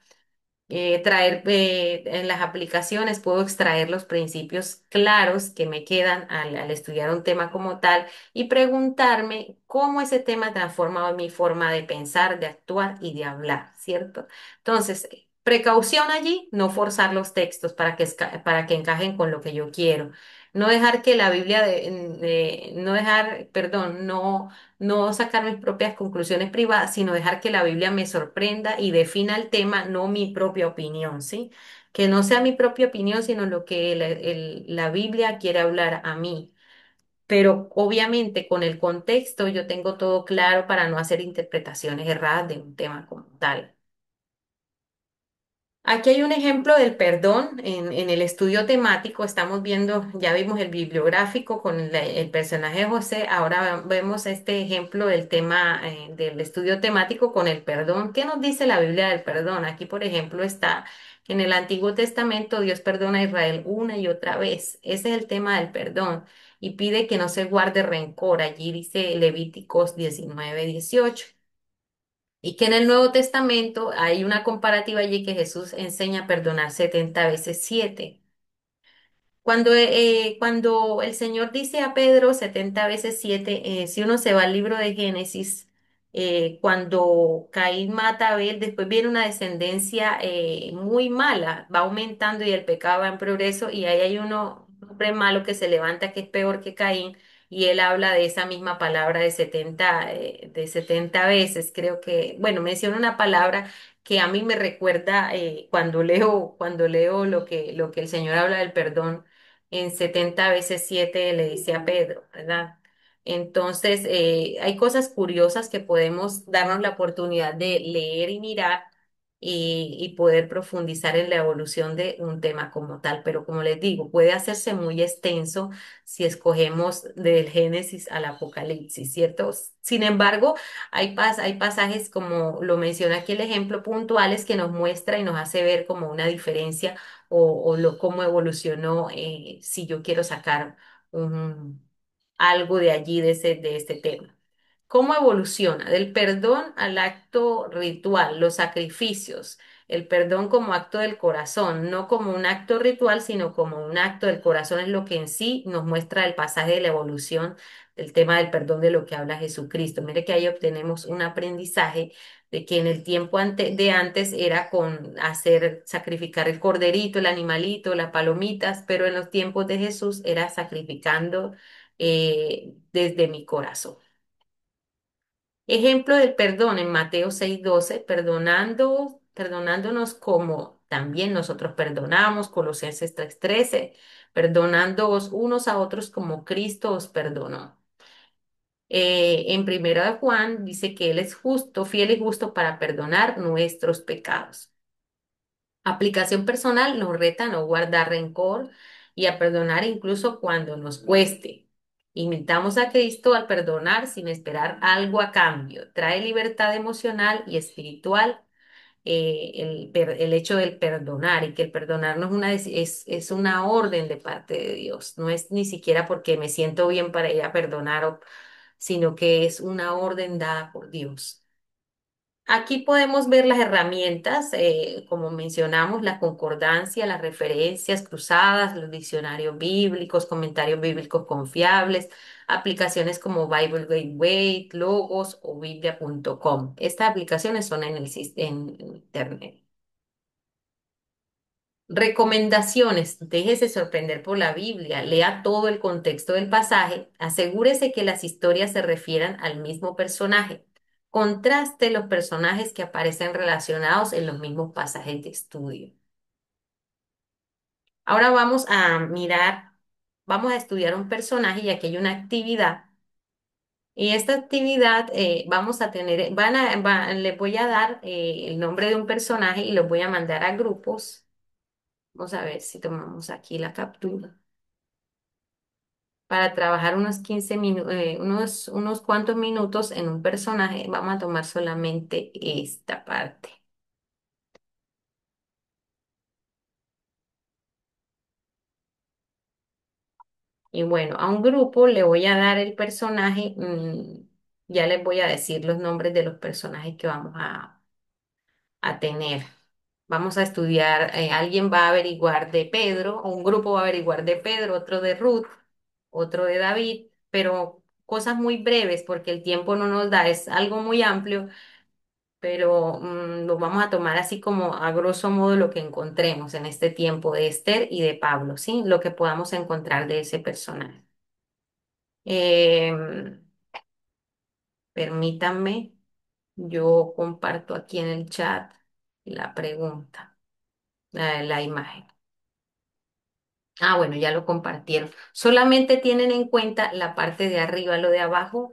En las aplicaciones puedo extraer los principios claros que me quedan al estudiar un tema como tal y preguntarme cómo ese tema ha transformado mi forma de pensar, de actuar y de hablar, ¿cierto? Entonces, precaución allí, no forzar los textos para que encajen con lo que yo quiero. No dejar que la Biblia no dejar, perdón, no sacar mis propias conclusiones privadas, sino dejar que la Biblia me sorprenda y defina el tema, no mi propia opinión, ¿sí? Que no sea mi propia opinión, sino lo que la Biblia quiere hablar a mí. Pero obviamente con el contexto yo tengo todo claro para no hacer interpretaciones erradas de un tema como tal. Aquí hay un ejemplo del perdón en el estudio temático. Estamos viendo, ya vimos el bibliográfico con el personaje de José. Ahora vemos este ejemplo del tema del estudio temático con el perdón. ¿Qué nos dice la Biblia del perdón? Aquí, por ejemplo, está en el Antiguo Testamento, Dios perdona a Israel una y otra vez. Ese es el tema del perdón y pide que no se guarde rencor. Allí dice Levíticos 19:18. Y que en el Nuevo Testamento hay una comparativa allí que Jesús enseña a perdonar 70 veces 7. Cuando el Señor dice a Pedro 70 veces 7, si uno se va al libro de Génesis, cuando Caín mata a Abel, después viene una descendencia muy mala, va aumentando y el pecado va en progreso y ahí hay un hombre malo que se levanta que es peor que Caín y él habla de esa misma palabra de 70 veces, creo que, bueno, menciona una palabra que a mí me recuerda cuando leo lo que el Señor habla del perdón en 70 veces 7 le dice a Pedro, ¿verdad? Entonces, hay cosas curiosas que podemos darnos la oportunidad de leer y mirar y poder profundizar en la evolución de un tema como tal. Pero como les digo, puede hacerse muy extenso si escogemos del Génesis al Apocalipsis, ¿cierto? Sin embargo, hay pasajes, como lo menciona aquí el ejemplo, puntuales que nos muestra y nos hace ver como una diferencia cómo evolucionó, si yo quiero sacar algo de allí, de este tema. ¿Cómo evoluciona? Del perdón al acto ritual, los sacrificios, el perdón como acto del corazón, no como un acto ritual, sino como un acto del corazón, es lo que en sí nos muestra el pasaje de la evolución del tema del perdón de lo que habla Jesucristo. Mire que ahí obtenemos un aprendizaje de que en el tiempo de antes era con hacer, sacrificar el corderito, el animalito, las palomitas, pero en los tiempos de Jesús era sacrificando desde mi corazón. Ejemplo del perdón en Mateo 6:12, perdonándonos como también nosotros perdonamos, Colosenses 3:13, perdonándoos unos a otros como Cristo os perdonó. En Primera de Juan dice que Él es justo, fiel y justo para perdonar nuestros pecados. Aplicación personal nos reta a no guardar rencor y a perdonar incluso cuando nos cueste. Imitamos a Cristo al perdonar sin esperar algo a cambio. Trae libertad emocional y espiritual el hecho del perdonar y que el perdonar no es es una orden de parte de Dios. No es ni siquiera porque me siento bien para ir a perdonar, sino que es una orden dada por Dios. Aquí podemos ver las herramientas, como mencionamos, la concordancia, las referencias cruzadas, los diccionarios bíblicos, comentarios bíblicos confiables, aplicaciones como Bible Gateway, Logos o Biblia.com. Estas aplicaciones son en Internet. Recomendaciones. Déjese sorprender por la Biblia, lea todo el contexto del pasaje, asegúrese que las historias se refieran al mismo personaje. Contraste los personajes que aparecen relacionados en los mismos pasajes de estudio. Ahora vamos a mirar, vamos a estudiar un personaje y aquí hay una actividad. Y esta actividad vamos a tener, les voy a dar el nombre de un personaje y los voy a mandar a grupos. Vamos a ver si tomamos aquí la captura. Para trabajar unos 15 minutos, unos cuantos minutos en un personaje, vamos a tomar solamente esta parte. Y bueno, a un grupo le voy a dar el personaje, ya les voy a decir los nombres de los personajes que vamos a tener. Vamos a estudiar, alguien va a averiguar de Pedro, o un grupo va a averiguar de Pedro, otro de Ruth, otro de David, pero cosas muy breves porque el tiempo no nos da, es algo muy amplio, pero lo vamos a tomar así como a grosso modo lo que encontremos en este tiempo de Esther y de Pablo, ¿sí? Lo que podamos encontrar de ese personaje. Em, Permítanme, yo comparto aquí en el chat la pregunta, la imagen. Ah, bueno, ya lo compartieron. Solamente tienen en cuenta la parte de arriba, lo de abajo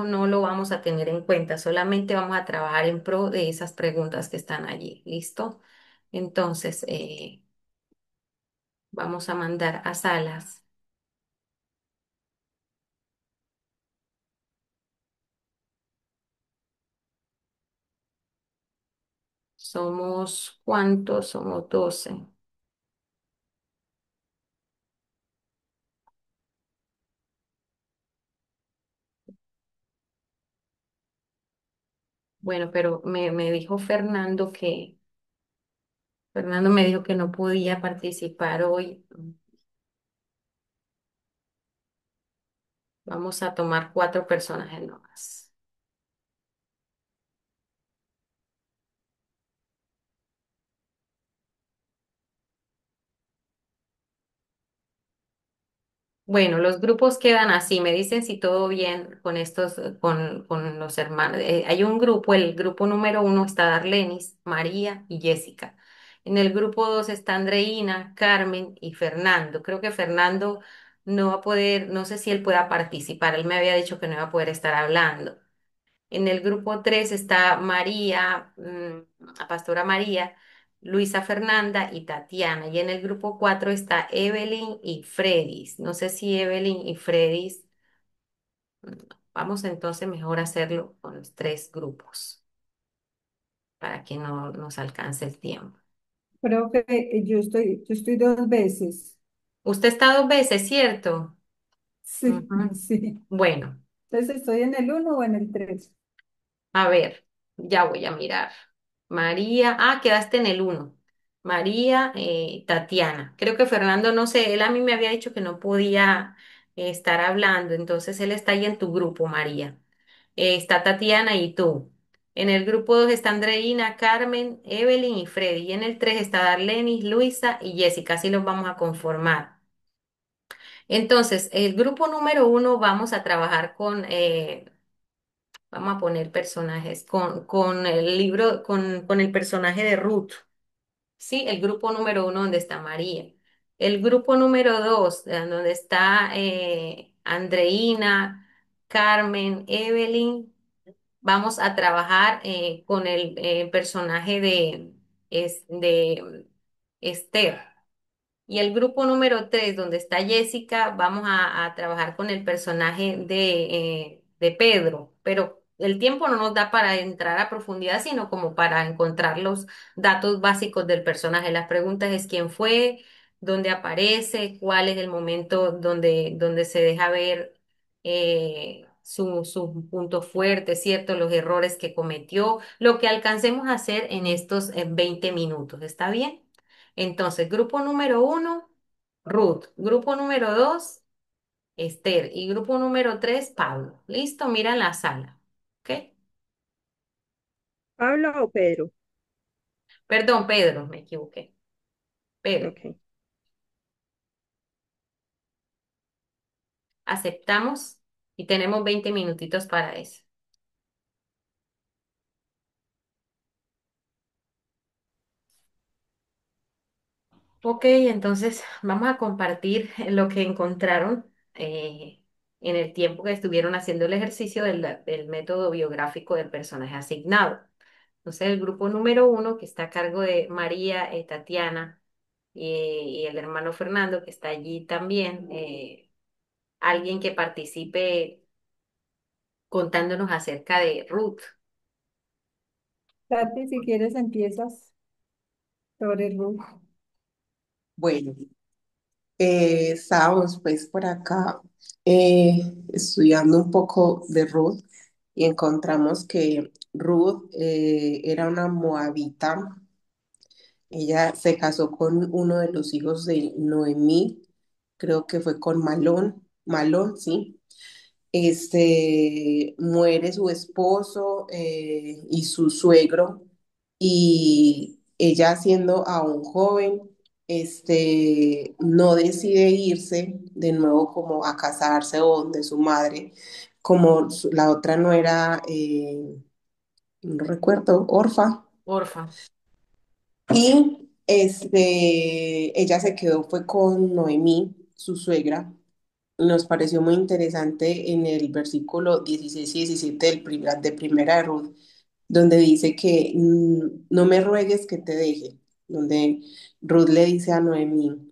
no lo vamos a tener en cuenta, solamente vamos a trabajar en pro de esas preguntas que están allí. ¿Listo? Entonces, vamos a mandar a salas. ¿Somos cuántos? Somos 12. Bueno, pero me dijo Fernando me dijo que no podía participar hoy. Vamos a tomar 4 personajes nomás. Bueno, los grupos quedan así. Me dicen si todo bien con estos, con los hermanos. Hay un grupo, el grupo número 1 está Darlenis, María y Jessica. En el grupo 2 está Andreina, Carmen y Fernando. Creo que Fernando no va a poder, no sé si él pueda participar. Él me había dicho que no iba a poder estar hablando. En el grupo 3 está María, la pastora María, Luisa Fernanda y Tatiana. Y en el grupo 4 está Evelyn y Fredis. No sé si Evelyn y Fredis, mm, vamos entonces mejor a hacerlo con los 3 grupos para que no nos alcance el tiempo. Creo que yo estoy 2 veces. Usted está 2 veces, ¿cierto? Sí, Ujú. sí. Bueno. Entonces, ¿estoy en el 1 o en el 3? A ver, ya voy a mirar. María, quedaste en el 1. María, Tatiana. Creo que Fernando, no sé, él a mí me había dicho que no podía estar hablando, entonces él está ahí en tu grupo, María. Está Tatiana y tú. En el grupo 2 está Andreina, Carmen, Evelyn y Freddy. Y en el 3 está Darlenis, Luisa y Jessica. Así los vamos a conformar. Entonces, el grupo número 1 vamos a trabajar vamos a poner personajes con el libro, con el personaje de Ruth. Sí, el grupo número 1 donde está María. El grupo número 2 donde está Andreina, Carmen, Evelyn. Vamos a trabajar con el personaje de Esther. Y el grupo número 3 donde está Jessica, vamos a trabajar con el personaje de Pedro, pero el tiempo no nos da para entrar a profundidad, sino como para encontrar los datos básicos del personaje. Las preguntas es quién fue, dónde aparece, cuál es el momento donde se deja ver su punto fuerte, ¿cierto? Los errores que cometió, lo que alcancemos a hacer en estos 20 minutos. ¿Está bien? Entonces, grupo número 1, Ruth. Grupo número 2, Esther. Y grupo número 3, Pablo. Listo, mira la sala. ¿Ok? ¿Pablo o Pedro? Perdón, Pedro, me equivoqué. Pedro, Ok. aceptamos y tenemos 20 minutitos para eso. Ok, entonces vamos a compartir lo que encontraron en el tiempo que estuvieron haciendo el ejercicio del método biográfico del personaje asignado. Entonces, el grupo número 1, que está a cargo de María, Tatiana y el hermano Fernando, que está allí también, alguien que participe contándonos acerca de Ruth. Tati, si quieres, empiezas sobre Ruth. Bueno, Estábamos pues por acá estudiando un poco de Ruth y encontramos que Ruth era una moabita. Ella se casó con uno de los hijos de Noemí, creo que fue con Malón, sí. Muere su esposo y su suegro, y ella siendo aún joven, no decide irse de nuevo como a casarse o donde su madre, como la otra no era, no recuerdo, orfa, Porfa. y ella se quedó, fue con Noemí, su suegra. Nos pareció muy interesante en el versículo 16 y 17 de Primera de Ruth, donde dice que no me ruegues que te deje, donde Ruth le dice a Noemí,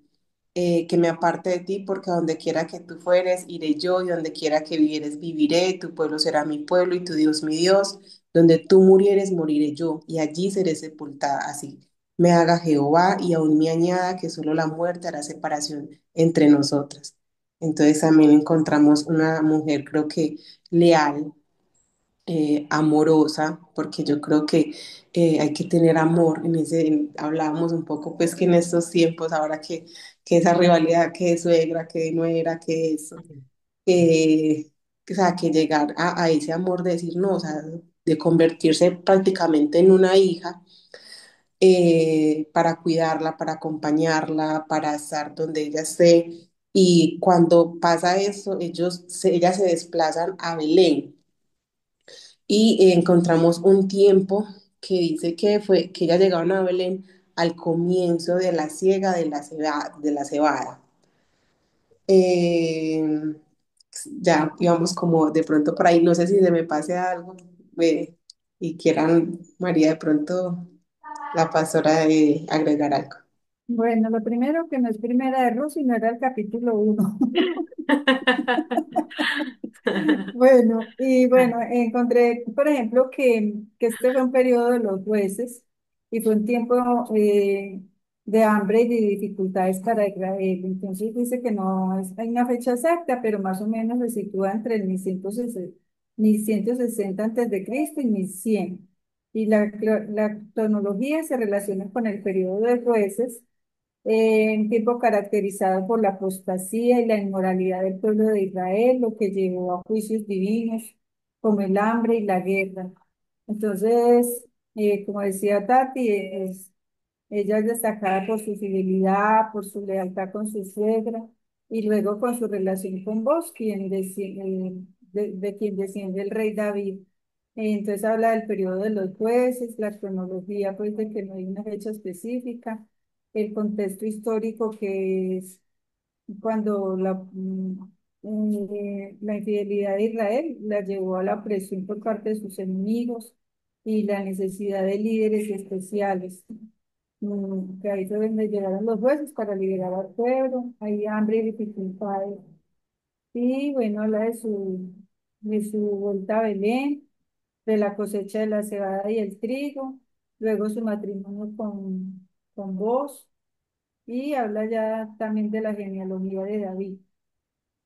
que me aparte de ti, porque a donde quiera que tú fueres, iré yo, y donde quiera que vivieres, viviré, tu pueblo será mi pueblo y tu Dios mi Dios, donde tú murieres, moriré yo, y allí seré sepultada. Así me haga Jehová, y aún me añada que solo la muerte hará separación entre nosotras. Entonces también encontramos una mujer, creo que leal, amorosa, porque yo creo que hay que tener amor. Hablábamos un poco, pues que en estos tiempos, ahora que esa rivalidad, que de suegra, que de nuera, que eso, eh, o sea, que llegar a ese amor de decir no, o sea, de convertirse prácticamente en una hija, para cuidarla, para acompañarla, para estar donde ella esté. Y cuando pasa eso, ellas se desplazan a Belén, y encontramos un tiempo que dice que fue que ya llegaron a Belén al comienzo de la siega de la cebada. Eh, ya íbamos como de pronto por ahí, no sé si se me pase algo, y quieran, María, de pronto la pastora, agregar algo. Bueno, lo primero que no es primera de Ruth, sino era el capítulo 1. Bueno, y bueno, encontré, por ejemplo, que este fue un periodo de los jueces y fue un tiempo de hambre y de dificultades para Israel. Entonces dice que no hay una fecha exacta, pero más o menos se sitúa entre el 1160 antes de Cristo y 1100. Y la cronología se relaciona con el periodo de jueces, un tiempo caracterizado por la apostasía y la inmoralidad del pueblo de Israel, lo que llevó a juicios divinos como el hambre y la guerra. Entonces, como decía Tati, ella es destacada por su fidelidad, por su lealtad con su suegra y luego con su relación con vos, de quien desciende el rey David. Entonces habla del periodo de los jueces, la cronología, pues de que no hay una fecha específica, el contexto histórico que es cuando la infidelidad de Israel la llevó a la presión por parte de sus enemigos y la necesidad de líderes especiales. Que ahí fue donde llegaron los jueces para liberar al pueblo, hay hambre y dificultades. Y bueno, habla de su vuelta a Belén, de la cosecha de la cebada y el trigo, luego su matrimonio con Boz, y habla ya también de la genealogía de David.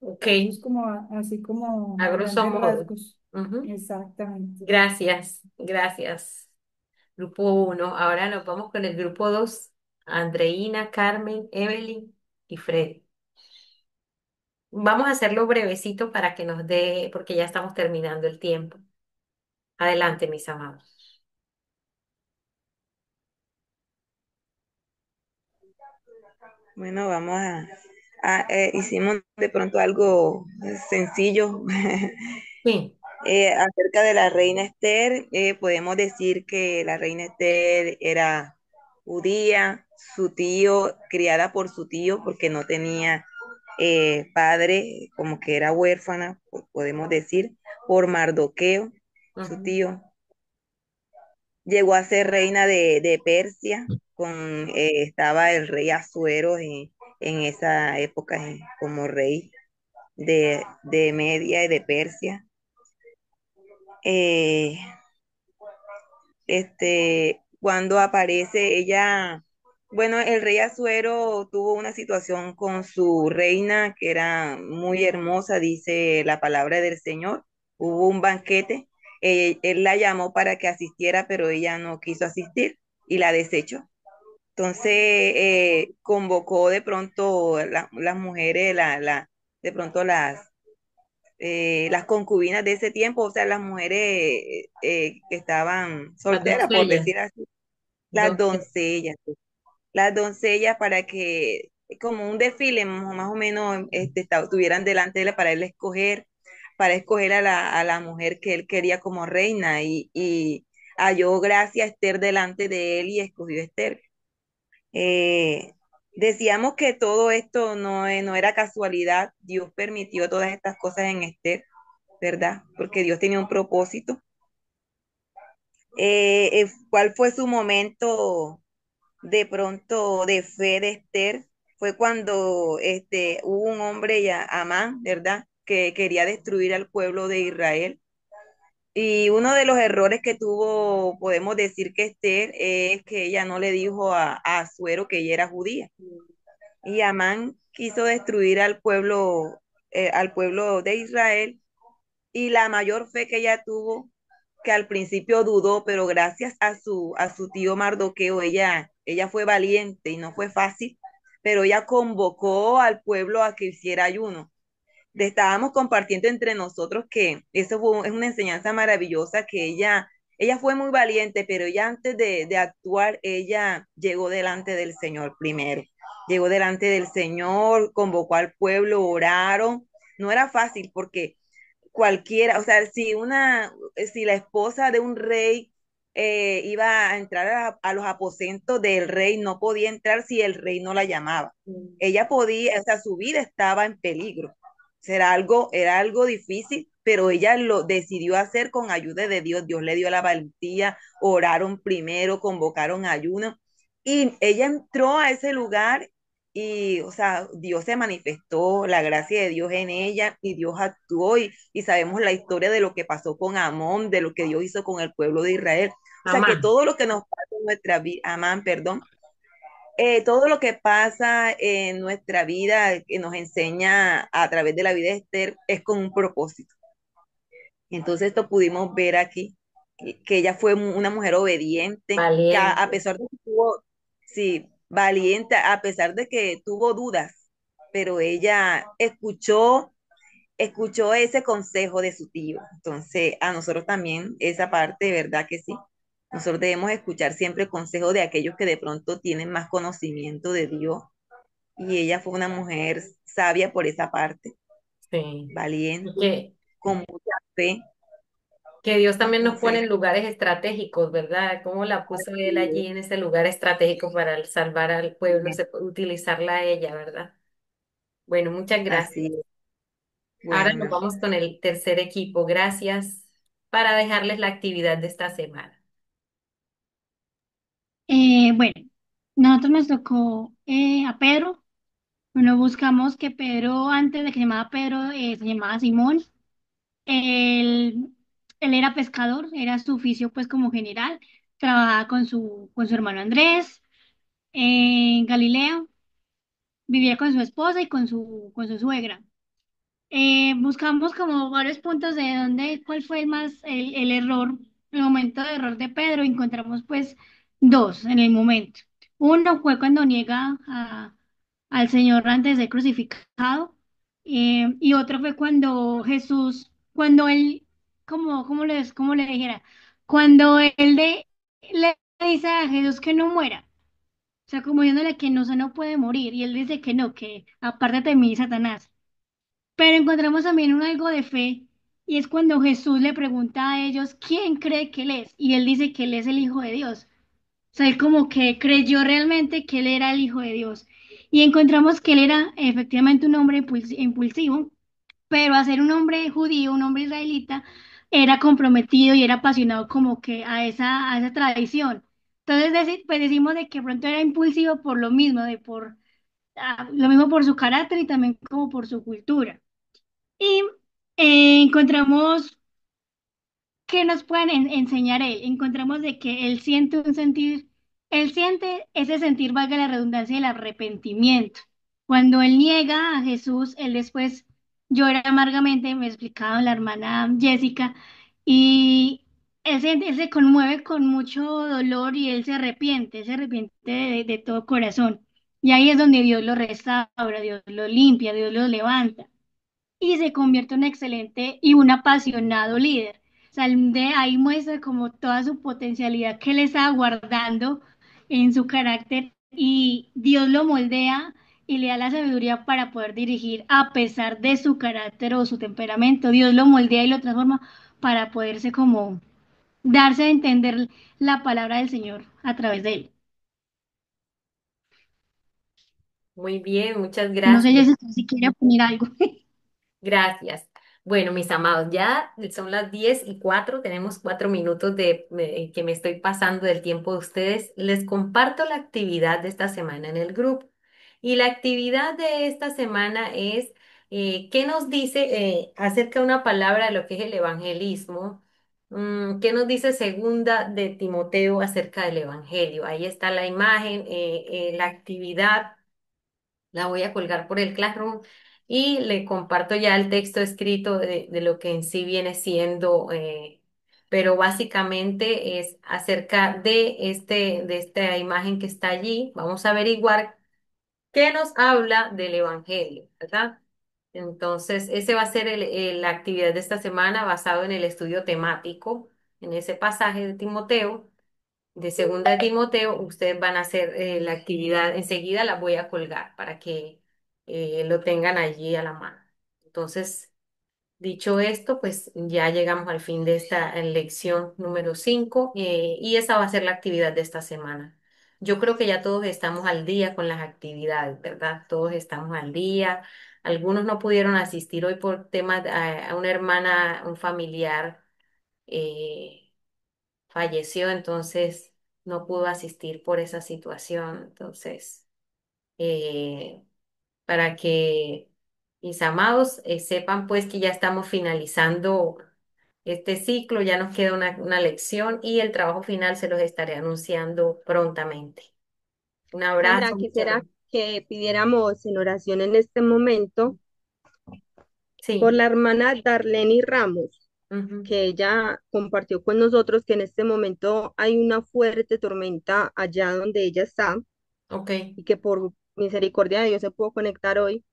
Ok, Eso es como así como a a grosso grandes modo. rasgos. Ujú. Exactamente. Gracias, gracias. Grupo uno. Ahora nos vamos con el grupo 2. Andreina, Carmen, Evelyn y Fred. Vamos a hacerlo brevecito para que nos dé, porque ya estamos terminando el tiempo. Adelante, mis amados. Bueno, hicimos de pronto algo sencillo. Sí. Acerca de la reina Esther, podemos decir que la reina Esther era judía, su tío, criada por su tío, porque no tenía padre, como que era huérfana, podemos decir, por Mardoqueo, su Ujú, tío. Llegó a ser reina de Persia, estaba el rey Asuero en esa época, como rey de Media y de Persia. Cuando aparece ella, Bueno, el rey Asuero tuvo una situación con su reina que era muy hermosa, dice la palabra del Señor. Hubo un banquete, él la llamó para que asistiera, pero ella no quiso asistir y la desechó. Entonces, convocó de pronto las mujeres, de pronto las concubinas de ese tiempo, o sea, las mujeres que estaban Las solteras, por doncellas, decir así, las doncellas. doncellas, las doncellas para que como un desfile más o menos estuvieran delante de él para él escoger, para escoger a la mujer que él quería como reina y halló gracia a Esther delante de él y escogió a Esther. Eh, Decíamos que todo esto no era casualidad, Dios permitió todas estas cosas en Esther, ¿verdad? Porque Dios tenía un propósito. ¿Cuál fue su momento de pronto de fe de Esther? Fue cuando hubo un hombre ya, Amán, ¿verdad? Que quería destruir al pueblo de Israel. Y uno de los errores que tuvo, podemos decir que Esther, es que ella no le dijo a Asuero que ella era judía. Y Amán quiso destruir al pueblo de Israel, y la mayor fe que ella tuvo, que al principio dudó, pero gracias a su tío Mardoqueo, ella fue valiente y no fue fácil, pero ella convocó al pueblo a que hiciera ayuno. Estábamos compartiendo entre nosotros que es una enseñanza maravillosa, que ella fue muy valiente, pero ella antes de actuar, ella llegó delante del Señor primero. Llegó delante del Señor, convocó al pueblo, oraron. No era fácil porque cualquiera, o sea, si la esposa de un rey iba a entrar a los aposentos del rey, no podía entrar si el rey no la llamaba. Ella podía, o sea, su vida estaba en peligro. Era algo difícil, pero ella lo decidió hacer con ayuda de Dios. Dios le dio la valentía, oraron primero, convocaron ayuno y ella entró a ese lugar y, o sea, Dios se manifestó, la gracia de Dios en ella y Dios actuó y sabemos la historia de lo que pasó con Amón, de lo que Dios hizo con el pueblo de Israel. O sea, que Amán. todo lo que nos pasa en nuestra vida, Amán, perdón, todo lo que pasa en nuestra vida, que nos enseña a través de la vida de Esther, es con un propósito. Entonces esto pudimos ver aquí, que ella fue una mujer obediente, que a Valiente. pesar de que tuvo, sí, valiente, a pesar de que tuvo dudas, pero ella escuchó ese consejo de su tío. Entonces, a nosotros también esa parte, ¿verdad que sí? Nosotros debemos escuchar siempre el consejo de aquellos que de pronto tienen más conocimiento de Dios. Y ella fue una mujer sabia por esa parte, Sí. Y valiente, con mucha fe. que Dios también nos pone Entonces, en lugares estratégicos, ¿verdad? Cómo la puso él así allí es. en ese lugar estratégico para salvar al pueblo, utilizarla a ella, ¿verdad? Bueno, muchas Así gracias. es. Ahora nos Bueno, vamos con el tercer equipo. Gracias para dejarles la actividad de esta semana. Bueno, nosotros nos tocó a Pedro. Bueno, buscamos que Pedro, antes de que se llamaba Pedro, se llamaba Simón. Él, él era pescador, era su oficio pues como general. Trabajaba con su hermano Andrés en Galilea. Vivía con su esposa y con su suegra. Buscamos como varios puntos de dónde, cuál fue el error, el momento de error de Pedro. Encontramos pues dos en el momento. Uno fue cuando niega al Señor antes de ser crucificado. Y otro fue cuando Jesús, cuando él, cómo le dijera, cuando le dice a Jesús que no muera. O sea, como diciéndole que no, se no puede morir. Y él dice que no, que apártate de mí, Satanás. Pero encontramos también un algo de fe, y es cuando Jesús le pregunta a ellos quién cree que él es, y él dice que él es el Hijo de Dios. O sea, él como que creyó realmente que él era el Hijo de Dios. Y encontramos que él era efectivamente un hombre impulsivo, pero a ser un hombre judío, un hombre israelita, era comprometido y era apasionado como que a esa tradición. Entonces, pues decimos de que pronto era impulsivo por lo mismo, lo mismo por su carácter y también como por su cultura. Y encontramos que nos pueden enseñar él. Encontramos de que él siente un sentir Él siente ese sentir, valga la redundancia, del arrepentimiento. Cuando él niega a Jesús, él después llora amargamente, me explicaba la hermana Jessica, y él se conmueve con mucho dolor y él se arrepiente de todo corazón. Y ahí es donde Dios lo restaura, Dios lo limpia, Dios lo levanta y se convierte en un excelente y un apasionado líder. O sea, de ahí muestra como toda su potencialidad que él estaba guardando en su carácter y Dios lo moldea y le da la sabiduría para poder dirigir a pesar de su carácter o su temperamento. Dios lo moldea y lo transforma para poderse como darse a entender la palabra del Señor a través de él. Muy bien, muchas No sé, gracias. Jessica, si quiere poner algo. Gracias. Bueno, mis amados, ya son las 10:04, tenemos 4 minutos que me estoy pasando del tiempo de ustedes. Les comparto la actividad de esta semana en el grupo. Y la actividad de esta semana es, ¿qué nos dice acerca de una palabra de lo que es el evangelismo? ¿Qué nos dice segunda de Timoteo acerca del evangelio? Ahí está la imagen, la actividad. La voy a colgar por el Classroom y le comparto ya el texto escrito de lo que en sí viene siendo, pero básicamente es acerca de esta imagen que está allí. Vamos a averiguar qué nos habla del Evangelio, ¿verdad? Entonces, ese va a ser la actividad de esta semana basado en el estudio temático, en ese pasaje de Timoteo de segunda de Timoteo, ustedes van a hacer la actividad, enseguida la voy a colgar para que lo tengan allí a la mano. Entonces, dicho esto, pues ya llegamos al fin de esta lección número 5 y esa va a ser la actividad de esta semana. Yo creo que ya todos estamos al día con las actividades, ¿verdad? Todos estamos al día. Algunos no pudieron asistir hoy por temas a una hermana, un familiar. eh, Falleció, entonces no pudo asistir por esa situación. Entonces, eh, para que mis amados sepan pues que ya estamos finalizando este ciclo, ya nos queda una lección y el trabajo final se los estaré anunciando prontamente. Un Sandra, abrazo, muchas quisiera gracias. que pidiéramos en oración en este momento por Sí, la hermana Darlene Ramos, ujú, que ella compartió con nosotros que en este momento hay una fuerte tormenta allá donde ella está ok, y que por misericordia de Dios se pudo conectar hoy.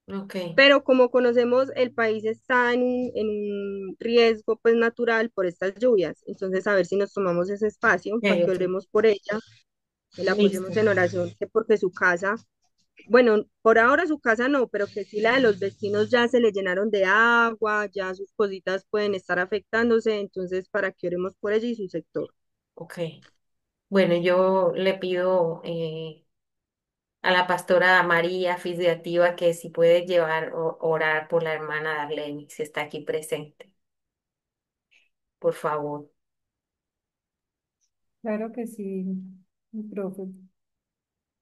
ok, Pero como conocemos, el país está en un riesgo pues natural por estas lluvias. Entonces, a ver si nos tomamos ese espacio ok, para que ok. oremos por ella, que la apoyemos Listo, en oración, que porque su casa, bueno, por ahora su casa no, pero que sí la de los vecinos ya se le llenaron de agua, ya sus cositas pueden estar afectándose, entonces para que oremos por ella y su sector. ok. Bueno, yo le pido a la pastora María Fisgativa que si puede llevar o orar por la hermana Darlene, si está aquí presente, por favor. Claro que sí, mi profe.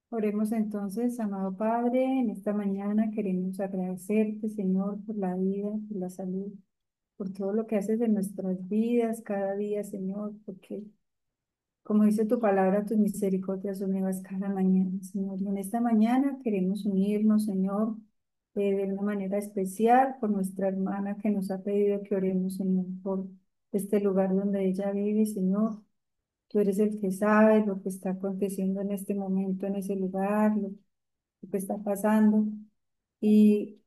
Oremos entonces, amado Padre, en esta mañana queremos agradecerte, Señor, por la vida, por la salud, por todo lo que haces en nuestras vidas cada día, Señor, porque como dice tu palabra, tus misericordias son nuevas cada mañana, Señor. Y en esta mañana queremos unirnos, Señor, de una manera especial por nuestra hermana que nos ha pedido que oremos, Señor, por este lugar donde ella vive, Señor. Tú eres el que sabe lo que está aconteciendo en este momento en ese lugar, lo que está pasando. Y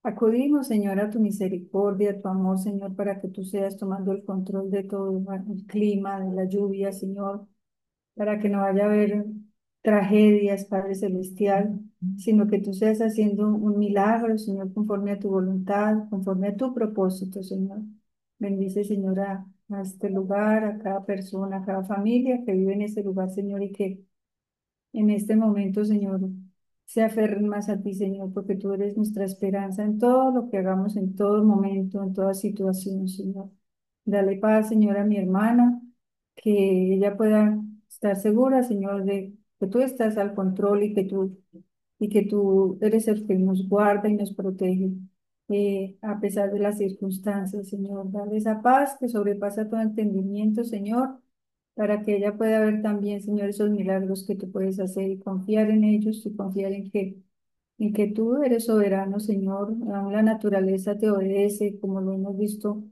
acudimos, Señor, a tu misericordia, a tu amor, Señor, para que tú seas tomando el control de todo el clima, de la lluvia, Señor, para que no vaya a haber tragedias, Padre Celestial, sino que tú seas haciendo un milagro, Señor, conforme a tu voluntad, conforme a tu propósito, Señor. Bendice, Señor, a este lugar, a cada persona, a cada familia que vive en este lugar, Señor, y que en este momento, Señor, se aferren más a ti, Señor, porque tú eres nuestra esperanza en todo lo que hagamos, en todo momento, en toda situación, Señor. Dale paz, Señor, a mi hermana, que ella pueda estar segura, Señor, de que tú estás al control y que tú eres el que nos guarda y nos protege. A pesar de las circunstancias, Señor, dale esa paz que sobrepasa todo entendimiento, Señor, para que ella pueda ver también, Señor, esos milagros que tú puedes hacer y confiar en ellos y confiar en que tú eres soberano, Señor. Aún la naturaleza te obedece, como lo hemos visto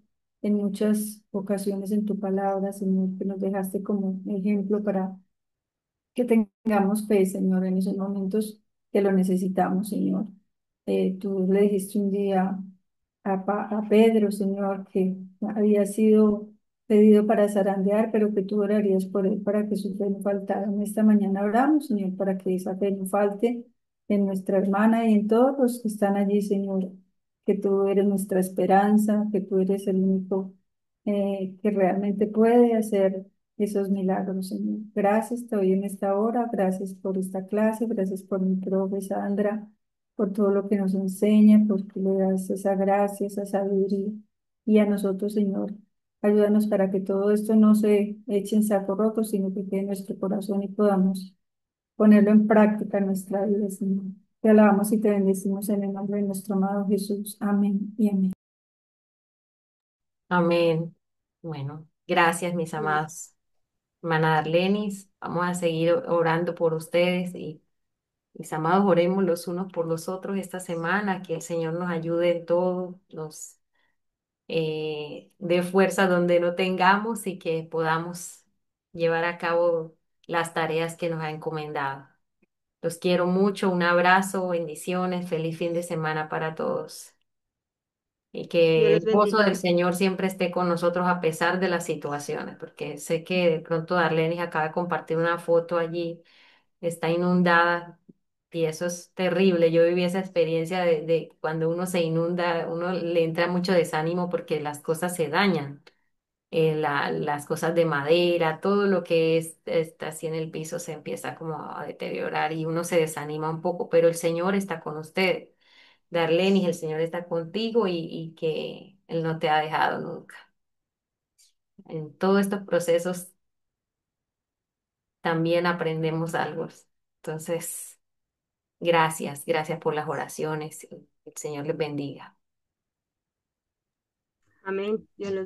en muchas ocasiones en tu palabra, Señor, que nos dejaste como ejemplo para que tengamos fe, Señor, en esos momentos que lo necesitamos, Señor. Tú le dijiste un día a Pedro, Señor, que había sido pedido para zarandear, pero que tú orarías por él para que su fe no faltara. En esta mañana oramos, Señor, para que esa fe no falte en nuestra hermana y en todos los que están allí, Señor, que tú eres nuestra esperanza, que tú eres el único que realmente puede hacer esos milagros, Señor. Gracias te doy en esta hora, gracias por esta clase, gracias por mi profe Sandra, por todo lo que nos enseña, porque le das esa gracia, esa sabiduría. Y a nosotros, Señor, ayúdanos para que todo esto no se eche en saco roto, sino que quede en nuestro corazón y podamos ponerlo en práctica en nuestra vida, Señor. Te alabamos y te bendecimos en el nombre de nuestro amado Jesús. Amén y amén. Amén. Bueno, gracias, mis amados. Hermana Darlenis, vamos a seguir orando por ustedes y mis amados, oremos los unos por los otros esta semana, que el Señor nos ayude en todo, nos dé fuerza donde no tengamos y que podamos llevar a cabo las tareas que nos ha encomendado. Los quiero mucho, un abrazo, bendiciones, feliz fin de semana para todos. Y Dios que les el gozo del bendiga. Señor siempre esté con nosotros a pesar de las situaciones, porque sé que de pronto Darlenis acaba de compartir una foto allí, está inundada y eso es terrible. Yo viví esa experiencia de cuando uno se inunda, uno le entra mucho desánimo porque las cosas se dañan. Las cosas de madera, todo lo que está así en el piso se empieza como a deteriorar y uno se desanima un poco, pero el Señor está con usted. Darlenis, el Señor está contigo y que Él no te ha dejado nunca. En todos estos procesos también aprendemos algo. Entonces, gracias, gracias por las oraciones. El Señor les bendiga. Amén. Dios los